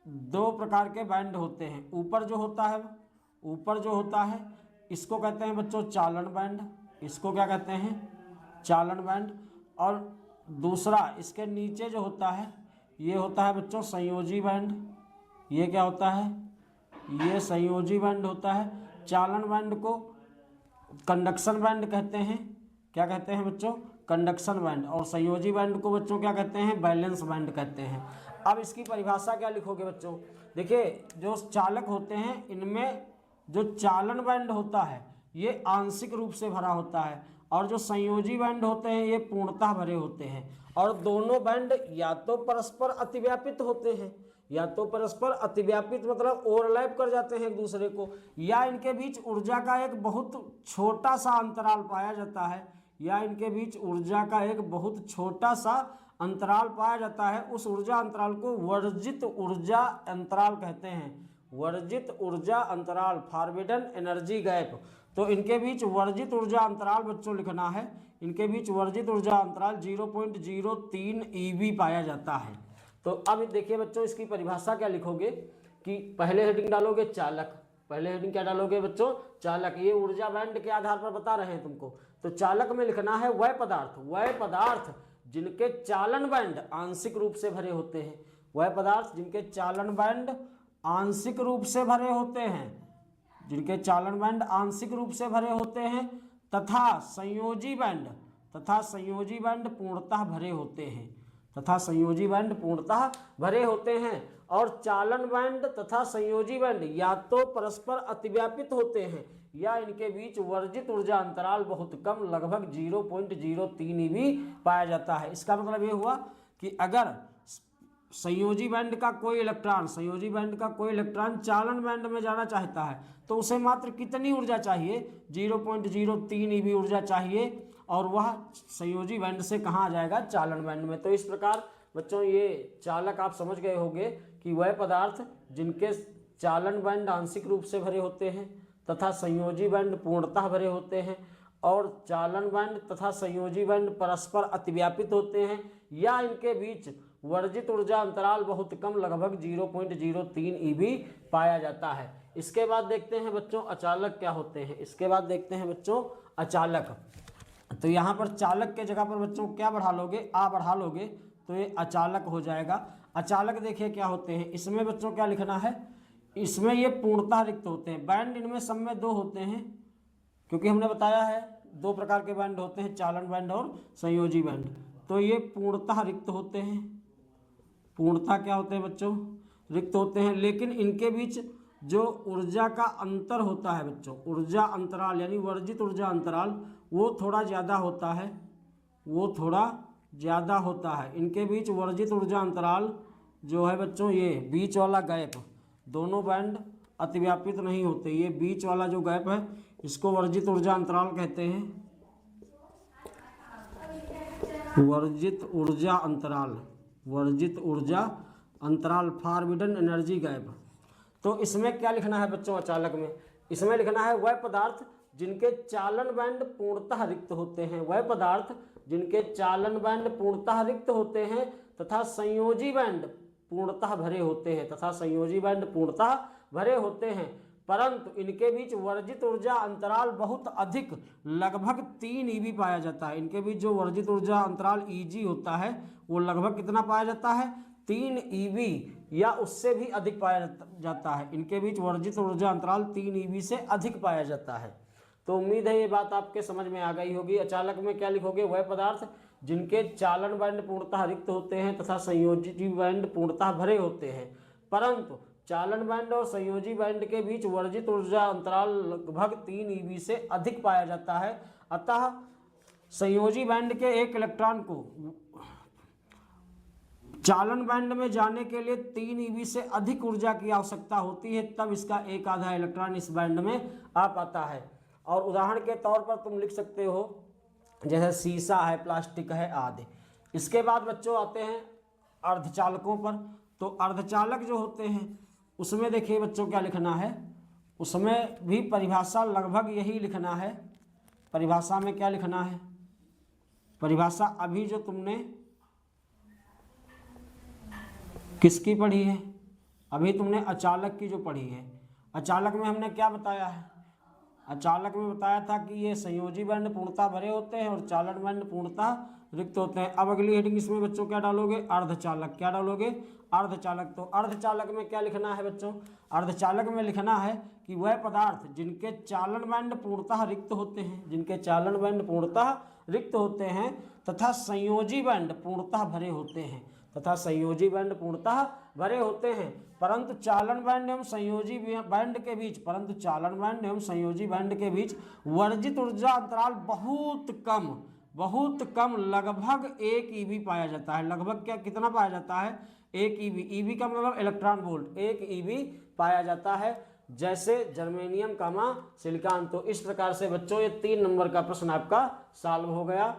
दो प्रकार के बैंड होते हैं। ऊपर जो होता है इसको कहते हैं बच्चों चालन बैंड, इसको क्या कहते हैं चालन बैंड। और दूसरा इसके नीचे जो होता है ये होता है बच्चों संयोजी बैंड। ये क्या होता है, ये संयोजी बैंड होता है। चालन बैंड को कंडक्शन बैंड कहते हैं। क्या कहते हैं बच्चों, कंडक्शन बैंड। और संयोजी बैंड को बच्चों क्या कहते हैं, बैलेंस बैंड कहते हैं। अब इसकी परिभाषा क्या लिखोगे बच्चों, देखिए जो चालक होते हैं इनमें जो चालन बैंड होता है ये आंशिक रूप से भरा होता है, और जो संयोजी बैंड होते हैं ये पूर्णतः भरे होते हैं। और दोनों बैंड या तो परस्पर अतिव्यापित होते हैं, या तो परस्पर अतिव्यापित मतलब ओवरलैप कर जाते हैं एक दूसरे को, या इनके बीच ऊर्जा का एक बहुत छोटा सा अंतराल पाया जाता है, या इनके बीच ऊर्जा का एक बहुत छोटा सा अंतराल पाया जाता है। उस ऊर्जा अंतराल को वर्जित ऊर्जा अंतराल कहते हैं। वर्जित ऊर्जा अंतराल, फॉरबिडन एनर्जी गैप। तो इनके बीच वर्जित ऊर्जा अंतराल बच्चों लिखना है, इनके बीच वर्जित ऊर्जा अंतराल 0.03 ईवी पाया जाता है। तो अब देखिए बच्चों इसकी परिभाषा क्या लिखोगे कि पहले हेडिंग डालोगे चालक, पहले हेडिंग क्या डालोगे बच्चों चालक। ये ऊर्जा बैंड के आधार पर बता रहे हैं तुमको। तो चालक में लिखना है वह पदार्थ जिनके चालन बैंड आंशिक रूप से भरे होते हैं, वह पदार्थ जिनके चालन बैंड आंशिक रूप से भरे होते हैं, जिनके चालन बैंड आंशिक रूप से भरे होते हैं, तथा संयोजी बैंड पूर्णतः भरे होते हैं, तथा संयोजी बैंड पूर्णतः भरे होते हैं। और चालन बैंड तथा संयोजी बैंड या तो परस्पर अतिव्यापित होते हैं या इनके बीच वर्जित ऊर्जा अंतराल बहुत कम, लगभग 0.03 ईवी पाया जाता है। इसका मतलब ये हुआ कि अगर संयोजी बैंड का कोई इलेक्ट्रॉन चालन बैंड में जाना चाहता है तो उसे मात्र कितनी ऊर्जा चाहिए, 0.03 ईवी ऊर्जा चाहिए, और वह संयोजी बैंड से कहाँ आ जाएगा, चालन बैंड में। तो इस प्रकार बच्चों ये चालक आप समझ गए होंगे कि वह पदार्थ जिनके चालन बैंड आंशिक रूप से भरे होते हैं तथा संयोजी बैंड पूर्णतः भरे होते हैं, और चालन बैंड तथा संयोजी बैंड परस्पर अतिव्यापित होते हैं या इनके बीच वर्जित ऊर्जा अंतराल बहुत कम, लगभग 0.03 ईवी पाया जाता है। इसके बाद देखते हैं बच्चों अचालक क्या होते हैं। इसके बाद देखते हैं बच्चों अचालक। तो यहाँ पर चालक के जगह पर बच्चों क्या बढ़ा लोगे, आ बढ़ा लोगे तो ये अचालक हो जाएगा। अचालक देखिए क्या होते हैं, इसमें बच्चों क्या लिखना है, इसमें ये पूर्णतः रिक्त होते हैं। बैंड इनमें सब में दो होते हैं, क्योंकि हमने बताया है दो प्रकार के बैंड होते हैं, चालन बैंड और संयोजी बैंड। तो ये पूर्णतः रिक्त होते हैं, पूर्णतः क्या होते हैं बच्चों, रिक्त होते हैं। लेकिन इनके बीच जो ऊर्जा का अंतर होता है बच्चों, ऊर्जा अंतराल यानी वर्जित ऊर्जा अंतराल, वो थोड़ा ज़्यादा होता है, इनके बीच वर्जित ऊर्जा अंतराल जो है बच्चों ये बीच वाला गैप, दोनों बैंड अतिव्यापित नहीं होते, ये बीच वाला जो गैप है इसको वर्जित ऊर्जा अंतराल कहते हैं, वर्जित ऊर्जा अंतराल, वर्जित ऊर्जा अंतराल, फॉरबिडन एनर्जी गैप। तो इसमें क्या लिखना है बच्चों अचालक में, इसमें लिखना है वह पदार्थ जिनके चालन बैंड पूर्णतः रिक्त होते हैं, वह पदार्थ जिनके चालन बैंड पूर्णतः रिक्त होते हैं तथा संयोजी बैंड पूर्णतः भरे होते हैं, तथा संयोजी बैंड पूर्णतः भरे होते हैं, परंतु इनके बीच वर्जित ऊर्जा अंतराल बहुत अधिक लगभग 3 ईवी पाया जाता है। इनके बीच जो वर्जित ऊर्जा अंतराल ईजी होता है वो लगभग कितना पाया जाता है, 3 ईवी या उससे भी अधिक पाया जाता है। इनके बीच वर्जित ऊर्जा अंतराल 3 ईवी से अधिक पाया जाता है। तो उम्मीद है ये बात आपके समझ में आ गई होगी। अचालक में क्या लिखोगे, वह पदार्थ जिनके चालन बैंड पूर्णतः रिक्त होते हैं तथा संयोजी बैंड पूर्णतः भरे होते हैं, परंतु चालन बैंड और संयोजी बैंड के बीच वर्जित ऊर्जा अंतराल लगभग 3 ईवी से अधिक पाया जाता है। अतः संयोजी बैंड के एक इलेक्ट्रॉन को चालन बैंड में जाने के लिए 3 ईवी से अधिक ऊर्जा की आवश्यकता होती है, तब इसका एक आधा इलेक्ट्रॉन इस बैंड में आ पाता है। और उदाहरण के तौर पर तुम लिख सकते हो जैसे शीशा है, प्लास्टिक है आदि। इसके बाद बच्चों आते हैं अर्धचालकों पर। तो अर्धचालक जो होते हैं उसमें देखिए बच्चों क्या लिखना है, उसमें भी परिभाषा लगभग यही लिखना है। परिभाषा में क्या लिखना है, परिभाषा अभी जो तुमने किसकी पढ़ी है, अभी तुमने अचालक की जो पढ़ी है, अचालक में हमने क्या बताया है, अचालक में बताया था कि ये संयोजी बैंड पूर्णतः भरे होते हैं और चालन बैंड पूर्णतः रिक्त होते हैं। अब अगली हेडिंग इसमें बच्चों क्या डालोगे, अर्धचालक। क्या डालोगे, अर्धचालक। तो अर्धचालक में क्या लिखना है बच्चों, अर्धचालक में लिखना है कि वह पदार्थ जिनके चालन बैंड पूर्णतः रिक्त होते हैं, जिनके चालन बैंड पूर्णतः रिक्त होते हैं तथा संयोजी बैंड पूर्णतः भरे होते हैं, तथा संयोजी बैंड पूर्णतः भरे होते हैं, परंतु चालन बैंड एवं संयोजी बैंड के बीच, परंतु चालन बैंड एवं संयोजी बैंड के बीच वर्जित ऊर्जा अंतराल बहुत कम लगभग 1 ईवी पाया जाता है। लगभग क्या कितना पाया जाता है, 1 ईवी। ईवी का मतलब इलेक्ट्रॉन वोल्ट, 1 ईवी पाया जाता है, जैसे जर्मेनियम कामा सिलिकॉन। तो इस प्रकार से बच्चों ये 3 नंबर का प्रश्न आपका सॉल्व हो गया।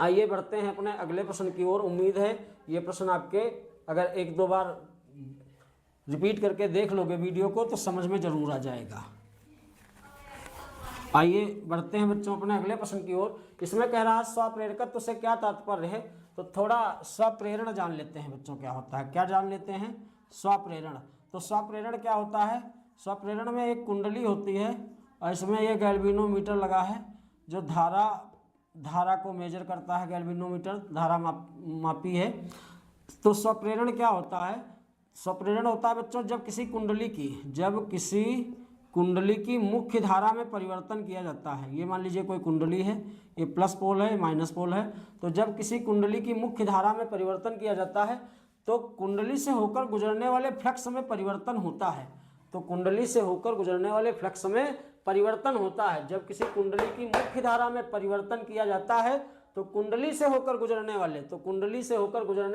आइए बढ़ते हैं अपने अगले प्रश्न की ओर। उम्मीद है ये प्रश्न आपके अगर 1-2 बार रिपीट करके देख लोगे वीडियो को तो समझ में जरूर आ जाएगा। आइए बढ़ते हैं बच्चों अपने अगले प्रश्न की ओर। इसमें कह रहा है स्वप्रेरकत्व से क्या तात्पर्य है, तो थोड़ा स्वप्रेरण जान लेते हैं बच्चों क्या होता है। क्या जान लेते हैं, स्वप्रेरण। तो स्वप्रेरण क्या होता है, स्वप्रेरण में एक कुंडली होती है और इसमें ये गैल्वेनोमीटर लगा है जो धारा को मेजर करता है। गैल्वेनोमीटर धारा मापी है। तो स्वप्रेरण क्या होता है, स्वप्रेरण होता है बच्चों जब किसी कुंडली की मुख्य धारा में परिवर्तन किया जाता है। ये मान लीजिए कोई कुंडली है, ये प्लस पोल है, माइनस पोल है। तो जब किसी कुंडली की मुख्य धारा में परिवर्तन किया जाता है तो कुंडली से होकर गुजरने वाले फ्लक्स में परिवर्तन होता है। तो कुंडली से होकर गुजरने वाले फ्लक्स में परिवर्तन होता है। जब किसी कुंडली की मुख्य धारा में परिवर्तन किया जाता है तो कुंडली से होकर गुजरने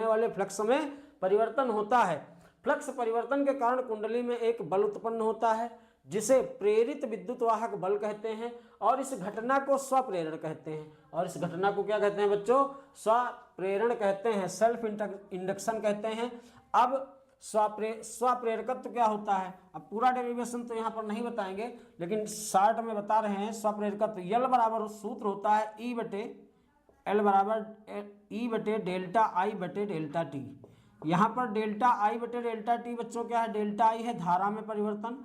वाले फ्लक्स में परिवर्तन होता है। फ्लक्स परिवर्तन के कारण कुंडली में एक बल उत्पन्न होता है जिसे प्रेरित विद्युत वाहक बल कहते हैं और इस घटना को स्वप्रेरण कहते हैं। और इस घटना को क्या कहते हैं बच्चों, स्वप्रेरण कहते हैं, सेल्फ इंडक्शन कहते हैं। अब स्वप्रेरकत्व क्या होता है, अब पूरा डेरिवेशन तो यहाँ पर नहीं बताएंगे लेकिन शॉर्ट में बता रहे हैं। स्वप्रेरकत्व यल बराबर सूत्र होता है E बटे डेल्टा I बटे डेल्टा टी। यहाँ पर डेल्टा I बटे डेल्टा टी बच्चों क्या है, डेल्टा I है धारा में परिवर्तन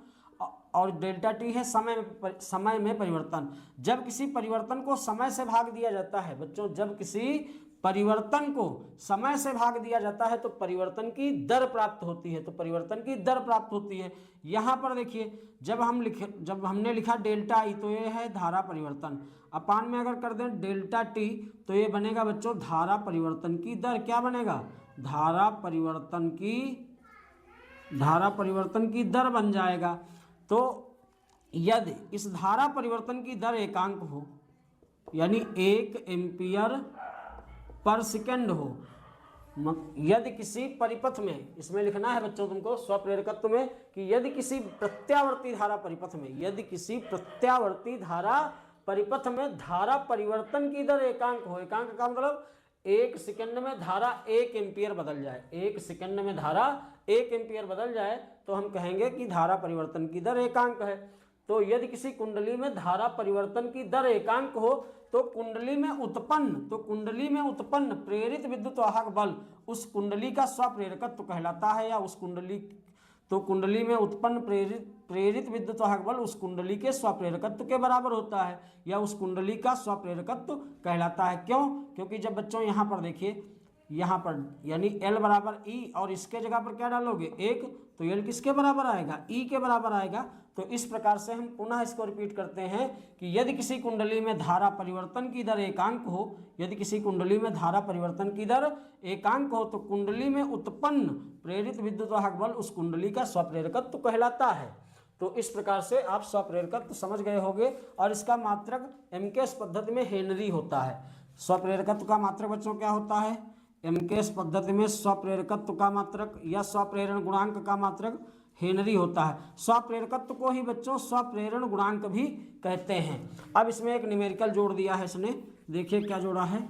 और डेल्टा टी है समय में परिवर्तन। जब किसी परिवर्तन को समय से भाग दिया जाता है बच्चों, जब किसी परिवर्तन को समय से भाग दिया जाता है तो परिवर्तन की दर प्राप्त होती है। तो परिवर्तन की दर प्राप्त होती है। यहाँ पर देखिए जब हमने लिखा डेल्टा I तो ये है धारा परिवर्तन, अपान में अगर कर दें डेल्टा टी तो ये बनेगा बच्चों धारा परिवर्तन की दर। क्या बनेगा, धारा परिवर्तन की दर बन जाएगा। तो यदि इस धारा परिवर्तन की दर एकांक हो यानी 1 एम्पियर पर सेकंड हो यदि किसी परिपथ में, इसमें लिखना है बच्चों तुमको स्वप्रेरकत्व में कि यदि किसी प्रत्यावर्ती धारा परिपथ में, यदि किसी प्रत्यावर्ती धारा परिपथ में धारा परिवर्तन की दर एकांक हो, एकांक का मतलब 1 सेकंड में धारा 1 एम्पियर बदल जाए, 1 सेकंड में धारा 1 एम्पियर बदल जाए तो हम कहेंगे कि धारा परिवर्तन की दर एकांक है। तो यदि किसी कुंडली में धारा परिवर्तन की दर एकांक हो तो कुंडली में उत्पन्न प्रेरित विद्युत वाहक बल उस कुंडली का स्वप्रेरकत्व कहलाता है, या उस कुंडली में उत्पन्न प्रेरित विद्युत वाहक बल उस कुंडली के स्वप्रेरकत्व के बराबर होता है, या उस कुंडली का स्वप्रेरकत्व कहलाता है। क्यों? क्योंकि जब बच्चों यहाँ पर देखिए, यहाँ पर यानी L बराबर E और इसके जगह पर क्या डालोगे 1, तो L किसके बराबर आएगा? E के बराबर आएगा। तो इस प्रकार से हम पुनः इसको रिपीट करते हैं कि यदि किसी कुंडली में धारा परिवर्तन की दर एकांक हो, यदि किसी कुंडली में धारा परिवर्तन की दर एकांक हो तो कुंडली में उत्पन्न प्रेरित विद्युत वाहक बल उस कुंडली का स्वप्रेरकत्व कहलाता है। तो इस प्रकार से आप स्वप्रेरकत्व समझ गए होंगे, और इसका मात्रक एमकेएस पद्धति में हेनरी होता है। स्वप्रेरकत्व का मात्रक बच्चों क्या होता है? एमकेएस पद्धति में स्वप्रेरकत्व का मात्रक या स्वप्रेरण गुणांक का मात्रक हेनरी होता है। स्वप्रेरकत्व को ही बच्चों स्वप्रेरण गुणांक भी कहते हैं। अब इसमें एक न्यूमेरिकल जोड़ दिया है इसने, देखिए क्या जोड़ा है।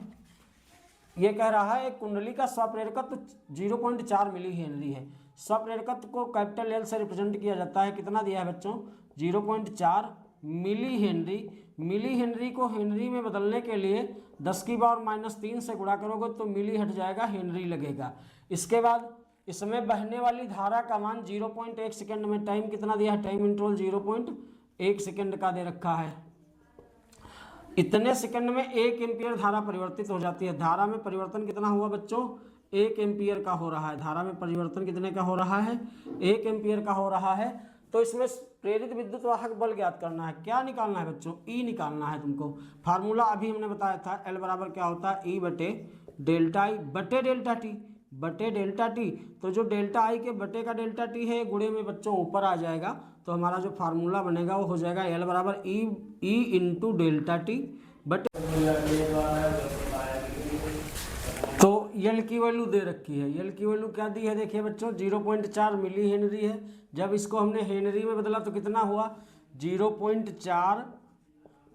ये कह रहा है एक कुंडली का स्वप्रेरकत्व 0.4 मिली हेनरी है। स्वप्रेरकत्व को कैपिटल एल से रिप्रेजेंट किया जाता है, कितना दिया है बच्चों? 0.4 मिली हेनरी। मिली हेनरी को हेनरी में बदलने के लिए 10⁻³ से गुणा करोगे तो मिली हट जाएगा, हेनरी लगेगा। इसके बाद इसमें बहने वाली धारा का मान 0.1 सेकेंड में, टाइम कितना दिया है? टाइम इंटरवल 0.1 सेकेंड का दे रखा है। इतने सेकंड में 1 एम्पियर धारा परिवर्तित हो जाती है। धारा में परिवर्तन कितना हुआ बच्चों? 1 एम्पियर का हो रहा है। धारा में परिवर्तन कितने का हो रहा है? 1 एम्पियर का हो रहा है। तो इसमें प्रेरित विद्युत वाहक बल ज्ञात करना है। क्या निकालना है बच्चों? ई निकालना है तुमको। फार्मूला अभी हमने बताया था, एल बराबर क्या होता है? ई बटे डेल्टा आई बटे डेल्टा टी। तो जो डेल्टा आई के बटे का डेल्टा टी है गुणे में बच्चों ऊपर आ जाएगा, तो हमारा जो फार्मूला बनेगा वो हो जाएगा एल बराबर ई इंटू डेल्टा टी बटे। तो एल की वैल्यू दे रखी है। एल की वैल्यू क्या दी है? देखिए बच्चों 0.4 मिली हेनरी है। जब इसको हमने हेनरी में बदला तो कितना हुआ? 0.4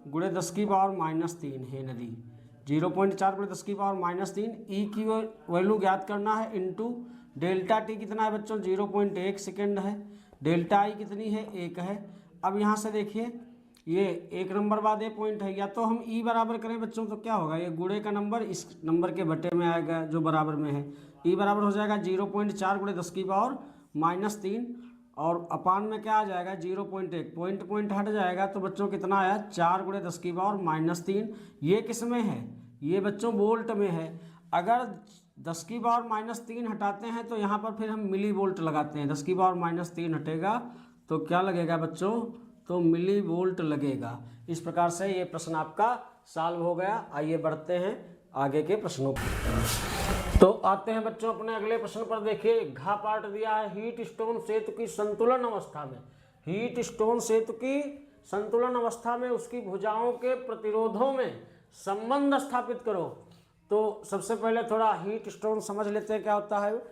गुणे 10⁻³ हेनरी। 0.4 गुणे 10⁻³ ई की वैल्यू ज्ञात करना है इंटू डेल्टा टी कितना है बच्चों? 0.1 सेकेंड है। डेल्टा आई कितनी है? 1 है। अब यहाँ से देखिए ये 1 नंबर बाद ये पॉइंट है, या तो हम ई बराबर करें बच्चों तो क्या होगा? ये गुणे का नंबर इस नंबर के बटे में आएगा जो बराबर में है। ई बराबर हो जाएगा 0.4 गुणे 10⁻³ और अपान में क्या आ जाएगा? 0.1। पॉइंट हट जाएगा तो बच्चों कितना आया? 4 गुणे 10⁻³ ये किस में है? ये बच्चों वोल्ट में है। अगर 10⁻³ हटाते हैं तो यहाँ पर फिर हम मिली वोल्ट लगाते हैं। 10⁻³ हटेगा तो क्या लगेगा बच्चों? तो मिली वोल्ट लगेगा। इस प्रकार से ये प्रश्न आपका सॉल्व हो गया। आइए बढ़ते हैं आगे के प्रश्नों पर। तो आते हैं बच्चों अपने अगले प्रश्न पर। देखिए घा पार्ट दिया है, हीट स्टोन सेतु की संतुलन अवस्था में, हीट स्टोन सेतु की संतुलन अवस्था में उसकी भुजाओं के प्रतिरोधों में संबंध स्थापित करो। तो सबसे पहले थोड़ा हीट स्टोन समझ लेते हैं क्या होता है।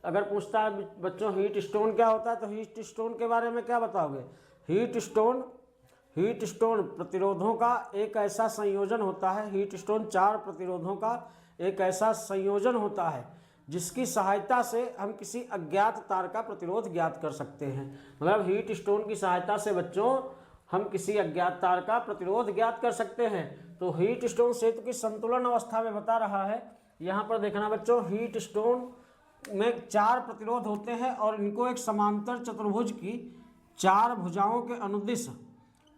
अगर पूछता है बच्चों हीट स्टोन क्या होता है तो हीट स्टोन के बारे में क्या बताओगे? हीट स्टोन प्रतिरोधों का एक ऐसा संयोजन होता है। हीट स्टोन 4 प्रतिरोधों का एक ऐसा संयोजन होता है जिसकी सहायता से हम किसी अज्ञात तार का प्रतिरोध ज्ञात कर सकते हैं। मतलब हीट स्टोन की सहायता से बच्चों हम किसी अज्ञात तार का प्रतिरोध ज्ञात कर सकते हैं। तो हीट स्टोन सेतु की संतुलन अवस्था में बता रहा है। यहाँ पर देखना बच्चों, हीट स्टोन में 4 प्रतिरोध होते हैं और इनको एक समांतर चतुर्भुज की 4 भुजाओं के अनुदिश,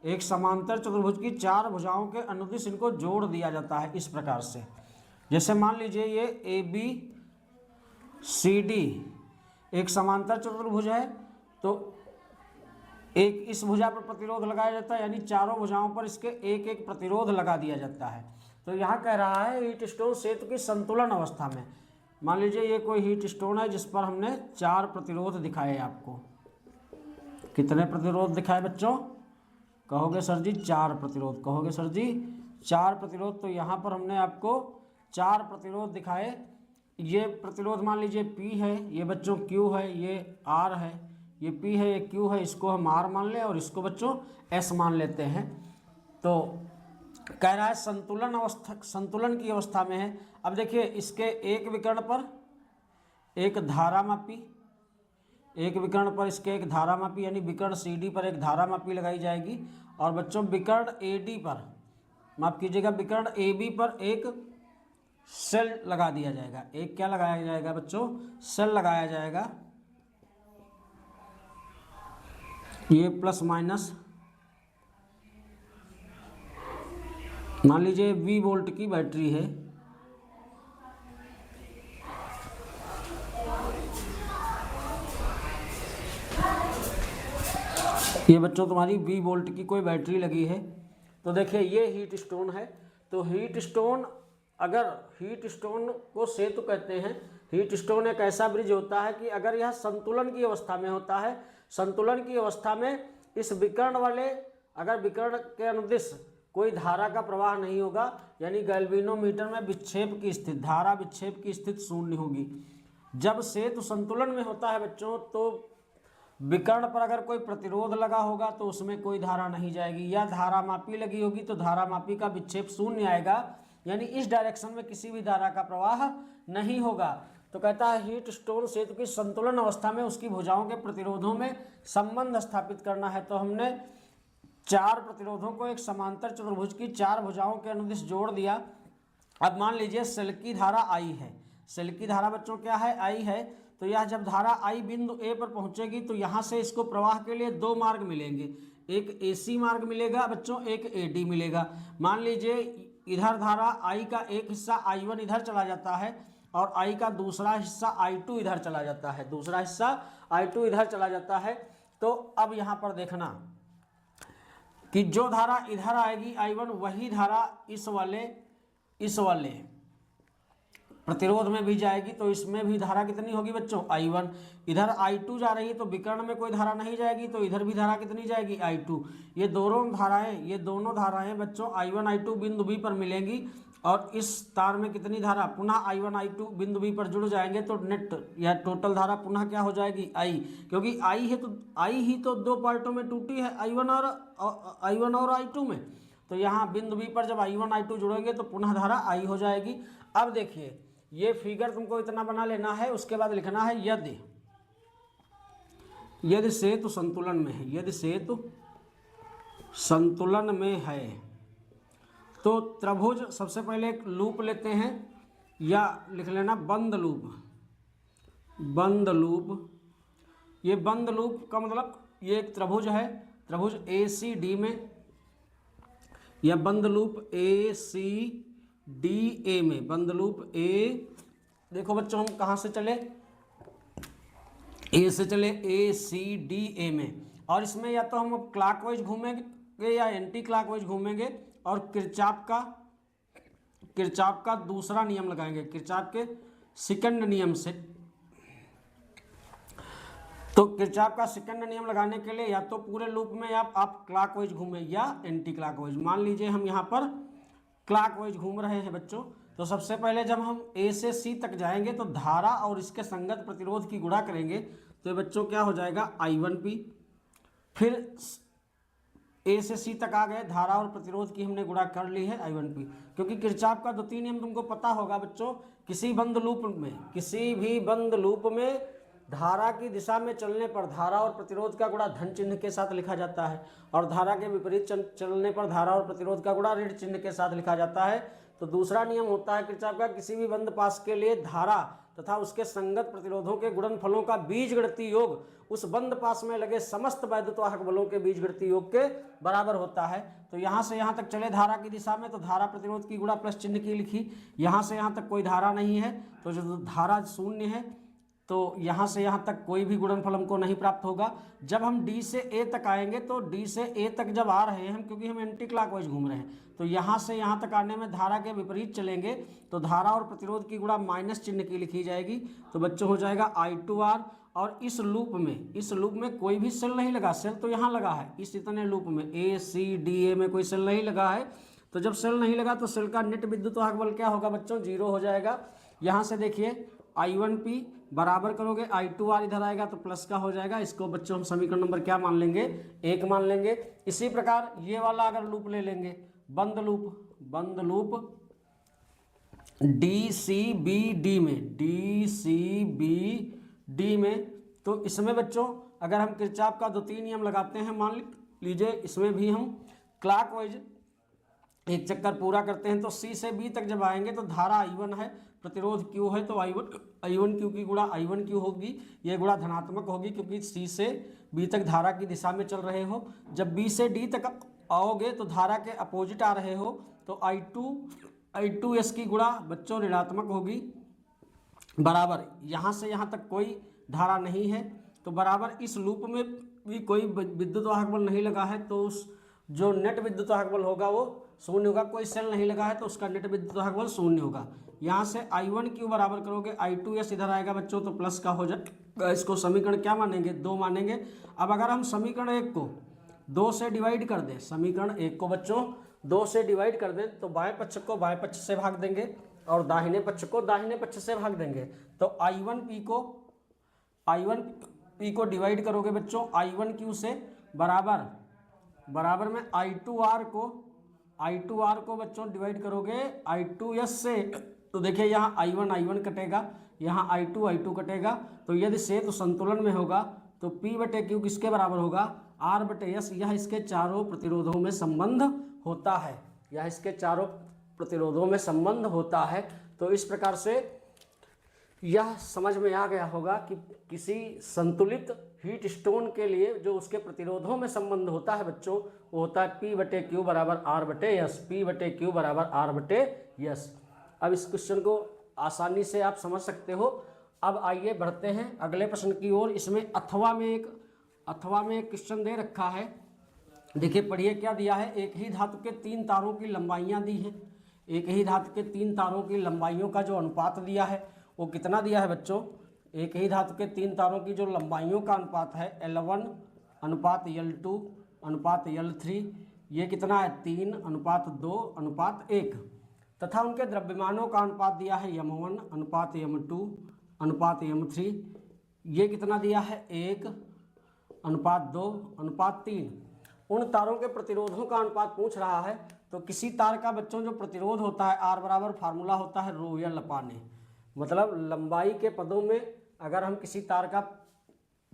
एक समांतर चतुर्भुज की 4 भुजाओं के अनुदिश इनको जोड़ दिया जाता है इस प्रकार से। जैसे मान लीजिए ये ABCD एक समांतर चतुर्भुज है, तो एक इस भुजा पर प्रतिरोध लगाया जाता है, यानी चारों भुजाओं पर इसके एक एक प्रतिरोध लगा दिया जाता है। तो यहाँ कह रहा है हीट स्टोन सेतु की संतुलन अवस्था में, मान लीजिए ये कोई हीट स्टोन है जिस पर हमने 4 प्रतिरोध दिखाए। आपको कितने प्रतिरोध दिखाए बच्चों? कहोगे सर जी 4 प्रतिरोध, कहोगे सर जी 4 प्रतिरोध। तो यहाँ पर हमने आपको 4 प्रतिरोध दिखाए। ये प्रतिरोध मान लीजिए P है, ये बच्चों Q है, ये R है, ये P है, ये Q है, इसको हम R मान लें और इसको बच्चों S मान लेते हैं। तो कह रहा है संतुलन की अवस्था में है। अब देखिए इसके एक विकर्ण पर एक धारा मापी, एक विकर्ण पर इसके एक धारा मापी यानी विकर्ण CD पर एक धारा मापी लगाई जाएगी और बच्चों विकर्ण AD पर, माफ कीजिएगा, विकर्ण AB पर एक सेल लगा दिया जाएगा। एक क्या लगाया जाएगा बच्चों? सेल लगाया जाएगा। ये प्लस माइनस मान लीजिए 20 वोल्ट की बैटरी है, ये बच्चों तुम्हारी 20 वोल्ट की कोई बैटरी लगी है। तो देखिए ये हीट स्टोन है। तो हीट स्टोन, अगर हीट स्टोन को सेतु कहते हैं। हीट स्टोन एक ऐसा ब्रिज होता है कि अगर यह संतुलन की अवस्था में होता है, संतुलन की अवस्था में इस विकर्ण वाले, अगर विकर्ण के अनुदिश कोई धारा का प्रवाह नहीं होगा यानी गैल्वेनोमीटर में विक्षेप की स्थिति, धारा विक्षेप की स्थिति शून्य होगी। जब सेतु संतुलन में होता है बच्चों तो विकर्ण पर अगर कोई प्रतिरोध लगा होगा तो उसमें कोई धारा नहीं जाएगी, या धारा मापी लगी होगी तो धारा मापी का विक्षेप शून्य आएगा, यानी इस डायरेक्शन में किसी भी धारा का प्रवाह नहीं होगा। तो कहता है हीट स्टोन सेतु की संतुलन अवस्था में उसकी भुजाओं के प्रतिरोधों में संबंध स्थापित करना है। तो हमने चार प्रतिरोधों को एक समांतर चतुर्भुज की चार भुजाओं के अनुदिश जोड़ दिया। अब मान लीजिए सेल की धारा I है, सेल की धारा बच्चों क्या है? I है। तो यह जब धारा I बिंदु A पर पहुंचेगी तो यहाँ से इसको प्रवाह के लिए दो मार्ग मिलेंगे, एक AC मार्ग मिलेगा बच्चों, एक AD मिलेगा। मान लीजिए इधर धारा I का एक हिस्सा I1 इधर चला जाता है और I का दूसरा हिस्सा I2 इधर चला जाता है, दूसरा हिस्सा I2 इधर चला जाता है। तो अब यहाँ पर देखना कि जो धारा इधर आएगी I1, वही धारा इस वाले प्रतिरोध में भी जाएगी। तो इसमें भी धारा कितनी होगी बच्चों? I1। इधर I2 जा रही है तो विकर्ण में कोई धारा नहीं जाएगी, तो इधर भी धारा कितनी जाएगी? I2। ये दोनों धाराएं बच्चों I1 I2 बिंदु B पर मिलेंगी और इस तार में कितनी धारा पुनः I1 I2 बिंदु B पर जुड़ जाएंगे। तो नेट या टोटल धारा पुनः क्या हो जाएगी? I, क्योंकि I ही तो दो पार्टों में टूटी है, I1 और I2 में। तो यहाँ बिंदु B पर जब I1 I2 जुड़ेंगे तो पुनः धारा I हो जाएगी। अब देखिए ये फिगर तुमको इतना बना लेना है, उसके बाद लिखना है यदि सेतु संतुलन में है, यदि सेतु संतुलन में है तो त्रिभुज, सबसे पहले एक लूप लेते हैं या लिख लेना बंद लूप। ये बंद लूप का मतलब ये एक त्रिभुज है, त्रिभुज ACD में, या बंद लूप ACDA में, बंद लूप देखो बच्चों हम कहाँ से चले? A से चले ACDA में। और इसमें या तो हम क्लॉकवाइज घूमेंगे या एंटी क्लॉकवाइज घूमेंगे और किरचॉफ का दूसरा नियम लगाएंगे, किरचॉफ के सेकंड नियम से। तो किरचॉफ का सेकंड नियम लगाने के लिए या तो पूरे लूप में आप क्लॉकवाइज घूमें या एंटी क्लॉकवाइज। मान लीजिए हम यहाँ पर क्लॉकवाइज घूम रहे हैं बच्चों, तो सबसे पहले जब हम A से C तक जाएंगे तो धारा और इसके संगत प्रतिरोध की गुणा करेंगे तो ये बच्चों क्या हो जाएगा? I1P। फिर A से C तक आ गए, धारा और प्रतिरोध की हमने गुणा कर ली है I1P। क्योंकि किरचॉफ का द्वितीय नियम तुमको पता होगा बच्चों, किसी भी बंद लूप में धारा की दिशा में चलने पर धारा और प्रतिरोध का गुणा धन चिन्ह के साथ लिखा जाता है और धारा के विपरीत चलने पर धारा और प्रतिरोध का गुणा ऋण चिन्ह के साथ लिखा जाता है। तो दूसरा नियम होता है किरचॉफ का, किसी भी बंद पास के लिए धारा तथा उसके संगत प्रतिरोधों के गुणनफलों का बीजगणितीय योग उस बंद पास में लगे समस्त वैद्युतवाहक बलों के बीजगणितीय योग के बराबर होता है। तो यहाँ से यहाँ तक चले धारा की दिशा में तो धारा प्रतिरोध की गुणा प्लस चिन्ह की लिखी, यहाँ से यहाँ तक कोई धारा नहीं है तो जो धारा शून्य है तो यहाँ से यहाँ तक कोई भी गुणनफल हमको नहीं प्राप्त होगा। जब हम D से A तक आएंगे तो D से A तक जब आ रहे हैं हम, क्योंकि हम एंटी क्लॉकवाइज घूम रहे हैं, तो यहाँ से यहाँ तक आने में धारा के विपरीत चलेंगे तो धारा और प्रतिरोध की गुणा माइनस चिन्ह की लिखी जाएगी। तो बच्चों हो जाएगा I2R। और इस लूप में कोई भी सेल नहीं लगा, सेल तो यहाँ लगा है, इस इतने लूप में ACDA में कोई सेल नहीं लगा है। तो जब सेल नहीं लगा तो सेल का नेट विद्युत वाहक बल क्या होगा बच्चों? 0 हो जाएगा। यहाँ से देखिए I1P बराबर करोगे I2R, इधर आएगा तो प्लस का हो जाएगा। इसको बच्चों हम समीकरण नंबर क्या मान लेंगे, 1 मान लेंगे। इसी प्रकार ये वाला अगर लूप ले लेंगे, बंद लूप DCBD में, तो इसमें बच्चों अगर हम किरचॉफ का द्वितीय नियम लगाते हैं, मान लीजिए इसमें भी हम क्लॉकवाइज एक चक्कर पूरा करते हैं, तो C से B तक जब आएंगे तो धारा I1 है, प्रतिरोध Q है, तो I1Q की गुणा I1Q होगी। ये गुणा धनात्मक होगी क्योंकि C से B तक धारा की दिशा में चल रहे हो। जब B से D तक आओगे तो धारा के अपोजिट आ रहे हो, तो I2S की गुणा बच्चों ऋणात्मक होगी, बराबर यहाँ से यहाँ तक कोई धारा नहीं है, तो बराबर इस लूप में भी कोई विद्युत वाहक बल नहीं लगा है, तो उस जो नेट विद्युत वाहक बल होगा वो शून्य होगा। कोई सेल नहीं लगा है तो उसका नेट विद्युत वाहक बल शून्य होगा। यहाँ से I1Q बराबर करोगे I2S, इधर आएगा बच्चों तो प्लस का हो जाएगा। इसको समीकरण क्या मानेंगे, 2 मानेंगे। अब अगर हम समीकरण 1 को 2 से डिवाइड कर दें, समीकरण 1 को बच्चों 2 से डिवाइड कर दें, तो बाएं पक्ष को बाएं पक्ष से भाग देंगे और दाहिने पक्ष को दाहिने पक्ष से भाग देंगे। तो I1P को डिवाइड करोगे बच्चों I1Q से, बराबर में I2R को बच्चों डिवाइड करोगे I2S से, तो देखिए यहाँ I1 कटेगा, यहाँ I2 कटेगा, तो यदि सेतु संतुलन में होगा तो P/Q किसके बराबर होगा, R/S। यह इसके चारों प्रतिरोधों में संबंध होता है, तो इस प्रकार से यह समझ में आ गया होगा कि किसी संतुलित हीट स्टोन के लिए जो उसके प्रतिरोधों में संबंध होता है बच्चों, वो होता है P/Q बराबर R/S, P/Q बराबर R/S। अब इस क्वेश्चन को आसानी से आप समझ सकते हो। अब आइए बढ़ते हैं अगले प्रश्न की ओर। इसमें अथवा में एक क्वेश्चन दे रखा है। देखिए पढ़िए क्या दिया है, एक ही धातु के 3 तारों की लंबाइयाँ दी हैं। एक ही धातु के 3 तारों की लंबाइयों का जो अनुपात दिया है वो कितना दिया है बच्चों, एक ही धातु के 3 तारों की जो लंबाइयों का अनुपात है L1 अनुपात L2 अनुपात L3, ये कितना है 3 अनुपात 2 अनुपात 1, तथा उनके द्रव्यमानों का अनुपात दिया है M1 अनुपात M2 अनुपात M3, ये कितना दिया है 1 अनुपात 2 अनुपात 3। उन तारों के प्रतिरोधों का अनुपात पूछ रहा है। तो किसी तार का बच्चों जो प्रतिरोध होता है R बराबर फार्मूला होता है ρL/A, मतलब लंबाई के पदों में अगर हम किसी तार का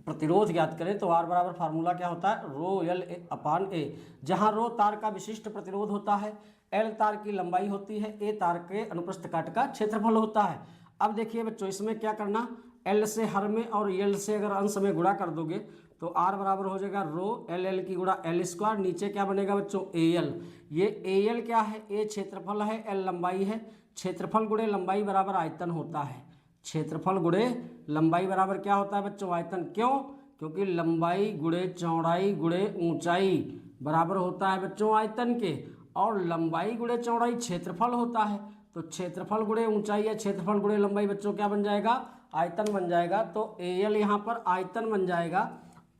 प्रतिरोध ज्ञात करें तो R बराबर फार्मूला क्या होता है ρL/A, जहाँ रो तार का विशिष्ट प्रतिरोध होता है, L तार की लंबाई होती है, A तार के अनुप्रस्थ काट का क्षेत्रफल होता है। अब देखिए बच्चों इसमें क्या करना, L से हर में और L से अगर अंश में गुणा कर दोगे तो R बराबर हो जाएगा ρL की गुणा L², नीचे क्या बनेगा बच्चों AL। ये AL क्या है, A क्षेत्रफल है, L लंबाई है, क्षेत्रफल गुणे लंबाई बराबर आयतन होता है। क्षेत्रफल गुणे लंबाई बराबर क्या होता है बच्चों, आयतन। क्यों, क्योंकि लंबाई गुणे चौड़ाई गुणे ऊंचाई बराबर होता है बच्चों आयतन के, और लंबाई गुणे चौड़ाई क्षेत्रफल होता है, तो क्षेत्रफल गुणे ऊंचाई या क्षेत्रफल गुणे लंबाई बच्चों क्या बन जाएगा, आयतन बन जाएगा। तो AL यहाँ पर आयतन बन जाएगा।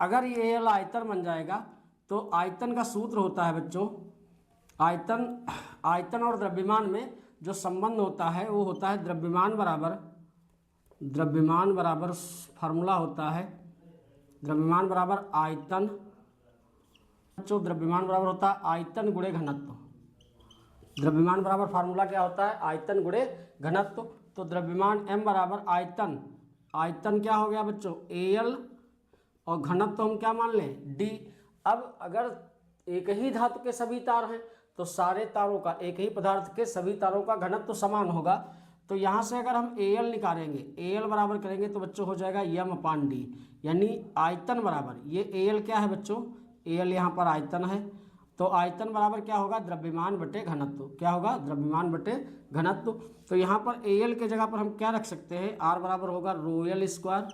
अगर ये AL आयतन बन जाएगा तो आयतन का सूत्र होता है बच्चों, आयतन और द्रव्यमान में जो संबंध होता है वो होता है द्रव्यमान बराबर फार्मूला होता है द्रव्यमान बराबर आयतन, जो द्रव्यमान बराबर होता है आयतन गुणे घनत्व। द्रव्यमान बराबर फार्मूला क्या होता है, आयतन गुणे घनत्व। तो द्रव्यमान M बराबर आयतन क्या हो गया बच्चों AL, और घनत्व हम क्या मान लें D। अब अगर एक ही धातु के सभी तार हैं तो सारे तारों का, एक ही पदार्थ के सभी तारों का घनत्व समान होगा। तो यहाँ से अगर हम AL निकालेंगे, AL बराबर करेंगे तो बच्चों हो जाएगा M/D, यानी आयतन बराबर, ये AL क्या है बच्चों, AL यहाँ पर आयतन है, तो आयतन बराबर क्या होगा, द्रव्यमान बटे घनत्व। क्या होगा, द्रव्यमान बटे घनत्व। तो यहाँ पर AL के जगह पर हम क्या रख सकते हैं, R बराबर होगा ρL²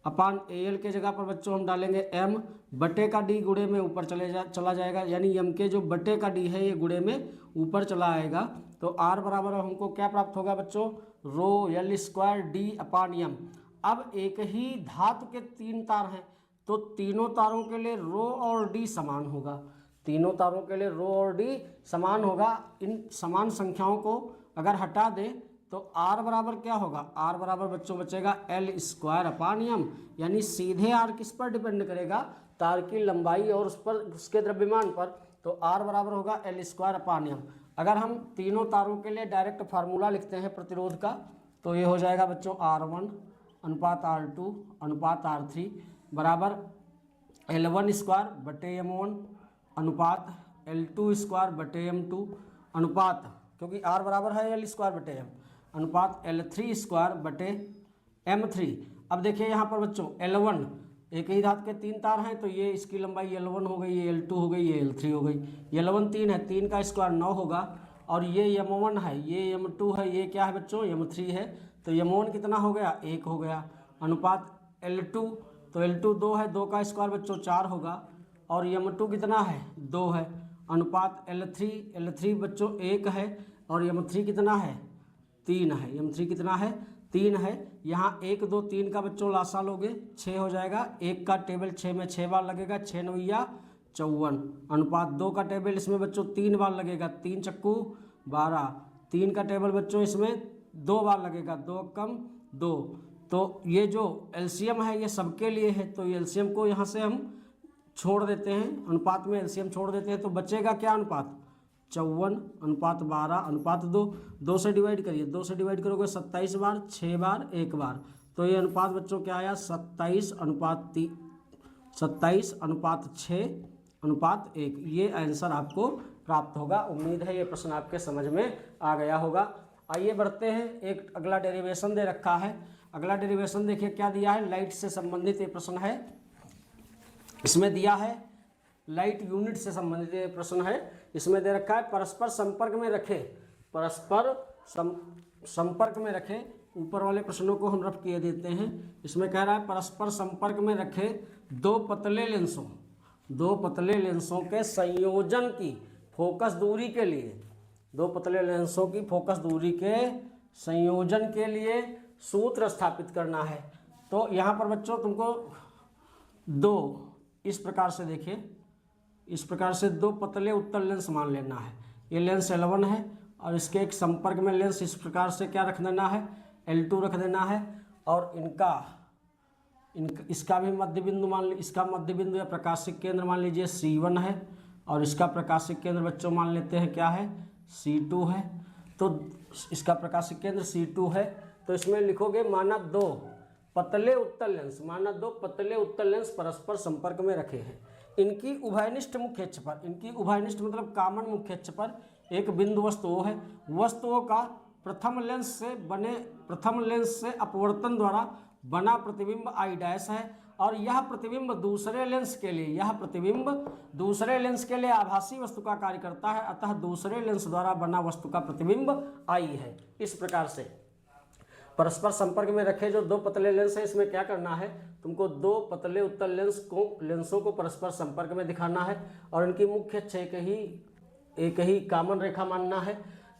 अपान AL के जगह पर बच्चों हम डालेंगे M बटे का D, गुणे में ऊपर चला जाएगा, यानी M के जो बटे का D है ये गुणे में ऊपर चला आएगा। तो R बराबर हमको क्या प्राप्त होगा बच्चों, ρL² D अपान M। अब एक ही धातु के 3 तार हैं तो तीनों तारों के लिए रो और D समान होगा, तीनों तारों के लिए रो और D समान होगा। इन समान संख्याओं को अगर हटा दें तो आर बराबर क्या होगा, आर बराबर बच्चों बचेगा एल स्क्वायर अपान एम, यानी सीधे आर किस पर डिपेंड करेगा, तार की लंबाई और उस पर उसके द्रव्यमान पर। तो आर बराबर होगा एल स्क्वायर अपान एम। अगर हम तीनों तारों के लिए डायरेक्ट फार्मूला लिखते हैं प्रतिरोध का, तो ये हो जाएगा बच्चों R1 अनुपात R2 अनुपात R3 बराबर L1 स्क्वायर बटे M1 अनुपात L2 स्क्वायर बटे M2 अनुपात, क्योंकि R बराबर है L स्क्वायर बटे M, अनुपात L3 स्क्वायर बटे M3। अब देखिए यहाँ पर बच्चों L1, एक ही धातु के तीन तार हैं, तो ये इसकी लंबाई L1 हो गई, ये L2 हो गई, ये L3 हो गई। ये L1 3 है, 3 का स्क्वायर 9 होगा, और ये M1 है, ये M2 है, ये क्या है बच्चों M3 है, तो M1 कितना हो गया 1 हो गया, अनुपात L2, तो L2 2 है, 2 का स्क्वायर बच्चों 4 होगा, और M2 कितना है 2 है, अनुपात L3 बच्चों 1 है, और M3 कितना है 3 है, M3 कितना है 3 है। यहाँ 1 2 3 का बच्चों लासा लोगे 6 हो जाएगा, 1 का टेबल 6 में 6 बार लगेगा, 6 9 54, अनुपात 2 का टेबल इसमें बच्चों 3 बार लगेगा, 3 चक्कू 12, 3 का टेबल बच्चों इसमें 2 बार लगेगा, 2 कम 2। तो ये जो एलसीएम है ये सबके लिए है, तो ये एलसीएम को यहाँ से हम छोड़ देते हैं, अनुपात में एलसीएम छोड़ देते हैं, तो बचेगा क्या अनुपात 54 अनुपात 12 अनुपात 2, 2 से डिवाइड करिए, 2 से डिवाइड करोगे 27 बार, 6 बार 1 बार, तो ये अनुपात बच्चों क्या आया 27 अनुपात 6 अनुपात 1। ये आंसर आपको प्राप्त होगा। उम्मीद है ये प्रश्न आपके समझ में आ गया होगा। आइए बढ़ते हैं, एक अगला डेरिवेशन दे रखा है। अगला डेरिवेशन देखिए क्या दिया है, लाइट से संबंधित ये प्रश्न है। इसमें दिया है लाइट यूनिट से संबंधित ये प्रश्न है। इसमें दे रखा है परस्पर संपर्क में रखे, परस्पर संपर्क में रखे, ऊपर वाले प्रश्नों को हम रफ किए देते हैं। इसमें कह रहा है परस्पर संपर्क में रखे दो पतले लेंसों के संयोजन की फोकस दूरी के लिए, दो पतले लेंसों की फोकस दूरी के संयोजन के लिए सूत्र स्थापित करना है। तो यहाँ पर बच्चों तुमको दो इस प्रकार से देखिए, इस प्रकार से दो पतले उत्तल लेंस मान लेना है। ये लेंस L1 है और इसके एक संपर्क में लेंस इस प्रकार से क्या रख देना है L2 रख देना है, और इसका भी मध्य बिंदु मान लीजिए, इसका मध्य बिंदु या प्रकाशिक केंद्र मान लीजिए C1 है, और इसका प्रकाशिक केंद्र बच्चों मान लेते हैं क्या है C2 है। तो इसका प्रकाशिक केंद्र C2 है, तो इसमें लिखोगे माना दो पतले उत्तल लेंस, माना दो पतले उत्तल लेंस परस्पर संपर्क में रखे हैं। इनकी उभयनिष्ठ मुख्य अक्ष पर, इनकी उभयनिष्ठ मतलब कॉमन मुख्य अक्ष पर एक बिंदु वस्तु O है। वस्तुओं का प्रथम लेंस से अपवर्तन द्वारा बना प्रतिबिंब I' है, और यह प्रतिबिंब दूसरे लेंस के लिए आभासी वस्तु का कार्य करता है, अतः दूसरे लेंस द्वारा बना वस्तु का प्रतिबिंब I है। इस प्रकार से परस्पर संपर्क में रखे जो दो पतले लेंस है, इसमें क्या करना है, तुमको दो पतले उत्तल लेंसों को परस्पर संपर्क में दिखाना है, और इनकी मुख्य अक्ष एक ही कॉमन रेखा मानना है।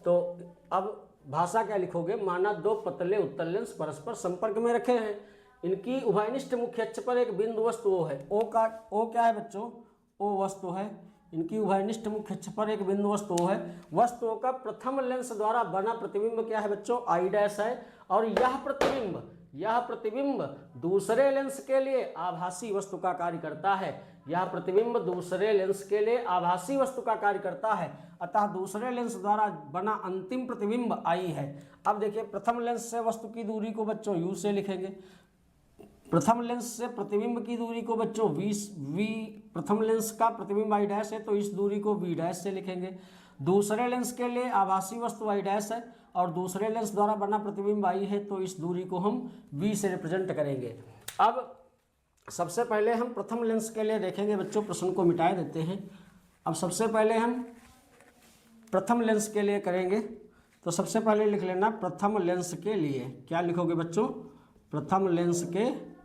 तो अब भाषा क्या लिखोगे, माना दो पतले उत्तल लेंस परस्पर संपर्क में रखे हैं, इनकी उभयनिष्ठ मुख्य अक्ष पर एक बिंदु वस्तु O है। O क्या है बच्चों, O वस्तु है। इनकी उभयनिष्ठ मुख्य अक्ष पर एक बिंदु वस्तु O है। वस्तुओं का प्रथम लेंस द्वारा बना प्रतिबिंब क्या है बच्चों, I' है, और यह प्रतिबिंब दूसरे लेंस के लिए आभासी वस्तु का कार्य करता है। यह प्रतिबिंब दूसरे लेंस के लिए आभासी वस्तु का कार्य करता है, अतः दूसरे लेंस द्वारा बना अंतिम प्रतिबिंब I है। अब देखिए प्रथम लेंस से वस्तु की दूरी को बच्चों U से लिखेंगे, प्रथम लेंस से प्रतिबिंब की दूरी को बच्चों V, प्रथम लेंस का प्रतिबिंब I' है, तो इस दूरी को V' से लिखेंगे। दूसरे लेंस के लिए आभासी वस्तु I' है, और दूसरे लेंस द्वारा बना प्रतिबिंब I है, तो इस दूरी को हम V से रिप्रेजेंट करेंगे। अब सबसे पहले हम प्रथम लेंस के लिए देखेंगे बच्चों, प्रश्न को मिटा देते हैं। अब सबसे पहले हम प्रथम लेंस के लिए करेंगे, तो सबसे पहले लिख लेना प्रथम लेंस के लिए, क्या लिखोगे बच्चों, प्रथम लेंस के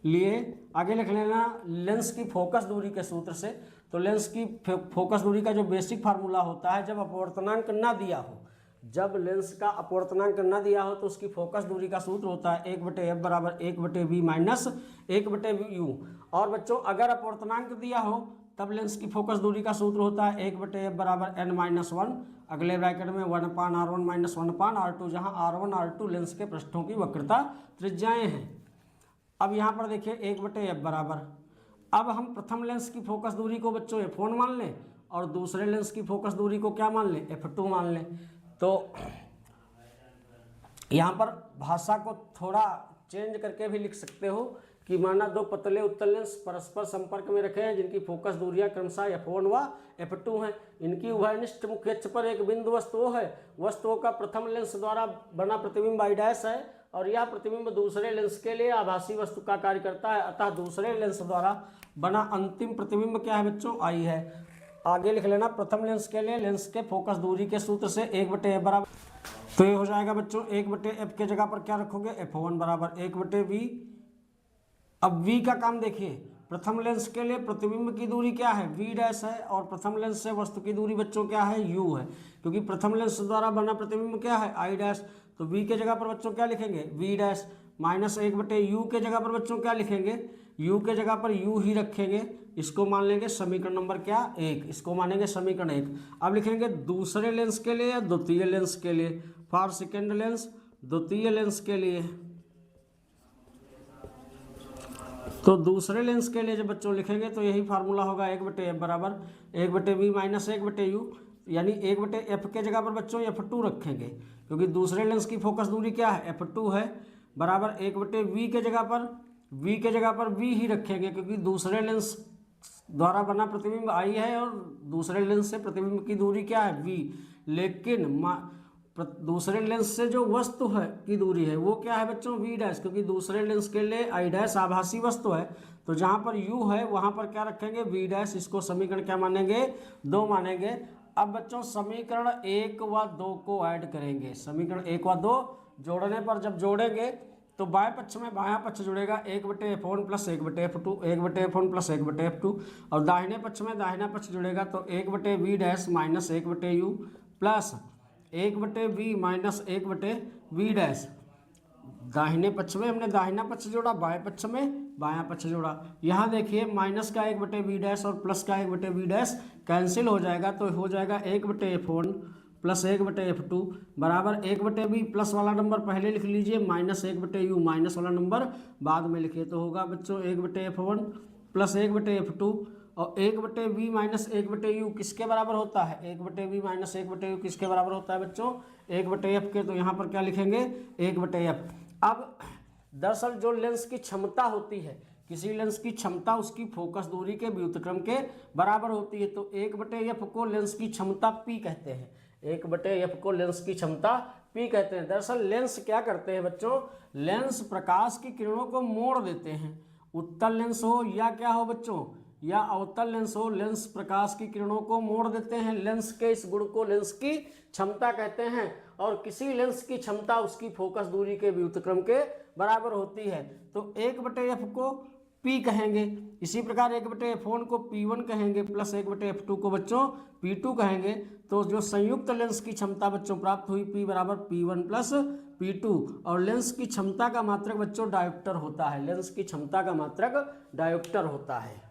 लिए। आगे लिख लेना लेंस की फोकस दूरी के सूत्र से। तो लेंस की फोकस दूरी का जो बेसिक फार्मूला होता है, जब अपवर्तनांक ना दिया हो, जब लेंस का अपवर्तनांक ना दिया हो, तो उसकी फोकस दूरी का सूत्र होता है 1/f बराबर 1/v माइनस 1/u। और बच्चों अगर अपवर्तनांक दिया हो तब लेंस की फोकस दूरी का सूत्र होता है 1/f बराबर n-1, अगले ब्रैकेट में 1/r1 माइनस 1/r2, जहाँ r1 r2 लेंस के पृष्ठों की वक्रता त्रिज्याएं हैं। अब यहाँ पर देखिए 1/f बराबर, अब हम प्रथम लेंस की फोकस दूरी को बच्चों f1 मान लें और दूसरे लेंस की फोकस दूरी को क्या मान लें, f2 मान लें। तो यहाँ पर भाषा को थोड़ा चेंज करके भी लिख सकते हो कि माना दो पतले उत्तल लेंस परस्पर संपर्क में रखे हैं जिनकी फोकस दूरियां क्रमशः f1 व f2 हैं। इनकी उभयनिष्ठ मुख्य अक्ष पर एक बिंदु वस्तु है। वस्तुओं का प्रथम लेंस द्वारा बना प्रतिबिंब I' है और यह प्रतिबिंब दूसरे लेंस के लिए आभासी वस्तु का कार्य करता है, अतः दूसरे लेंस द्वारा बना अंतिम प्रतिबिंब क्या है बच्चों, I है। आगे लिख लेना प्रथम लेंस के लिए लेंस के फोकस दूरी के सूत्र से 1/f बराबर, तो ये हो जाएगा बच्चों 1/f के जगह पर क्या रखोगे, f1 बराबर 1/v। अब v का काम देखिए, प्रथम लेंस के लिए प्रतिबिंब की दूरी क्या है, v' है और प्रथम लेंस से वस्तु की दूरी बच्चों क्या है, u है, क्योंकि प्रथम लेंस द्वारा बना प्रतिबिंब क्या है, I'। तो v के जगह पर बच्चों क्या लिखेंगे, v' माइनस 1/u के जगह पर बच्चों क्या लिखेंगे, u के जगह पर u ही रखेंगे। इसको मान लेंगे समीकरण नंबर क्या, 1, इसको मानेंगे समीकरण 1। अब लिखेंगे दूसरे लेंस के लिए या द्वितीय लेंस के लिए, फॉर सेकेंड लेंस, द्वितीय लेंस के लिए। तो दूसरे लेंस के लिए जब बच्चों लिखेंगे तो यही फार्मूला होगा 1/f बराबर 1/v माइनस 1/u, यानी 1/f के जगह पर बच्चों f2 रखेंगे क्योंकि दूसरे लेंस की फोकस दूरी क्या है, f2 है, बराबर 1/v के जगह पर v ही रखेंगे क्योंकि दूसरे लेंस द्वारा बना प्रतिबिंब I है और दूसरे लेंस से प्रतिबिंब की दूरी क्या है, v। लेकिन दूसरे लेंस से जो वस्तु है की दूरी है वो क्या है बच्चों, v', क्योंकि दूसरे लेंस के लिए I' आभासी वस्तु है। तो जहाँ पर u है वहाँ पर क्या रखेंगे, v'। इसको समीकरण क्या मानेंगे, 2 मानेंगे। अब बच्चों समीकरण 1 व 2 को ऐड करेंगे। समीकरण 1 व 2 जोड़ने पर जब जोड़ेंगे तो बाएं पक्ष में बायां पक्ष जुड़ेगा 1/f1 plus 1/f2, 1/f1 plus 1/f2, और दाहिने पक्ष में दाहिना पक्ष जुड़ेगा तो 1/v' minus 1/u plus 1/v minus 1/v'। दाहिने पक्ष में हमने दाहिना पक्ष जोड़ा, बाएं पक्ष में बायां पक्ष जोड़ा। यहाँ देखिए माइनस का 1/v' और प्लस का 1/v' कैंसिल हो जाएगा तो हो जाएगा 1/f1 प्लस 1/f2 बराबर 1/v प्लस वाला नंबर पहले लिख लीजिए, माइनस 1/u माइनस वाला नंबर बाद में लिखिए। तो होगा बच्चों 1/f1 प्लस 1/f2 और 1/v माइनस 1/u किसके बराबर होता है, 1/v माइनस 1/u किसके बराबर होता है बच्चों, 1/f के। तो यहाँ पर क्या लिखेंगे, 1/f। अब दरअसल जो लेंस की क्षमता होती है, किसी लेंस की क्षमता उसकी फोकस दूरी के व्युत्क्रम के बराबर होती है। तो 1/f को लेंस की क्षमता P कहते हैं, 1/f को लेंस की क्षमता P कहते हैं। दरअसल लेंस क्या करते हैं बच्चों, लेंस प्रकाश की किरणों को मोड़ देते हैं। उत्तल लेंस हो या क्या हो बच्चों, या अवतल लेंस हो, लेंस प्रकाश की किरणों को मोड़ देते हैं। लेंस के इस गुण को लेंस की क्षमता कहते हैं और किसी लेंस की क्षमता उसकी फोकस दूरी के व्युत्क्रम के बराबर होती है। तो 1/f को P कहेंगे, इसी प्रकार 1/f1 को P1 कहेंगे प्लस 1/f2 को बच्चों P2 कहेंगे। तो जो संयुक्त लेंस की क्षमता बच्चों प्राप्त हुई P बराबर P1 प्लस P2। और लेंस की क्षमता का मात्रक बच्चों डायोप्टर होता है, लेंस की क्षमता का मात्रक डायोप्टर होता है।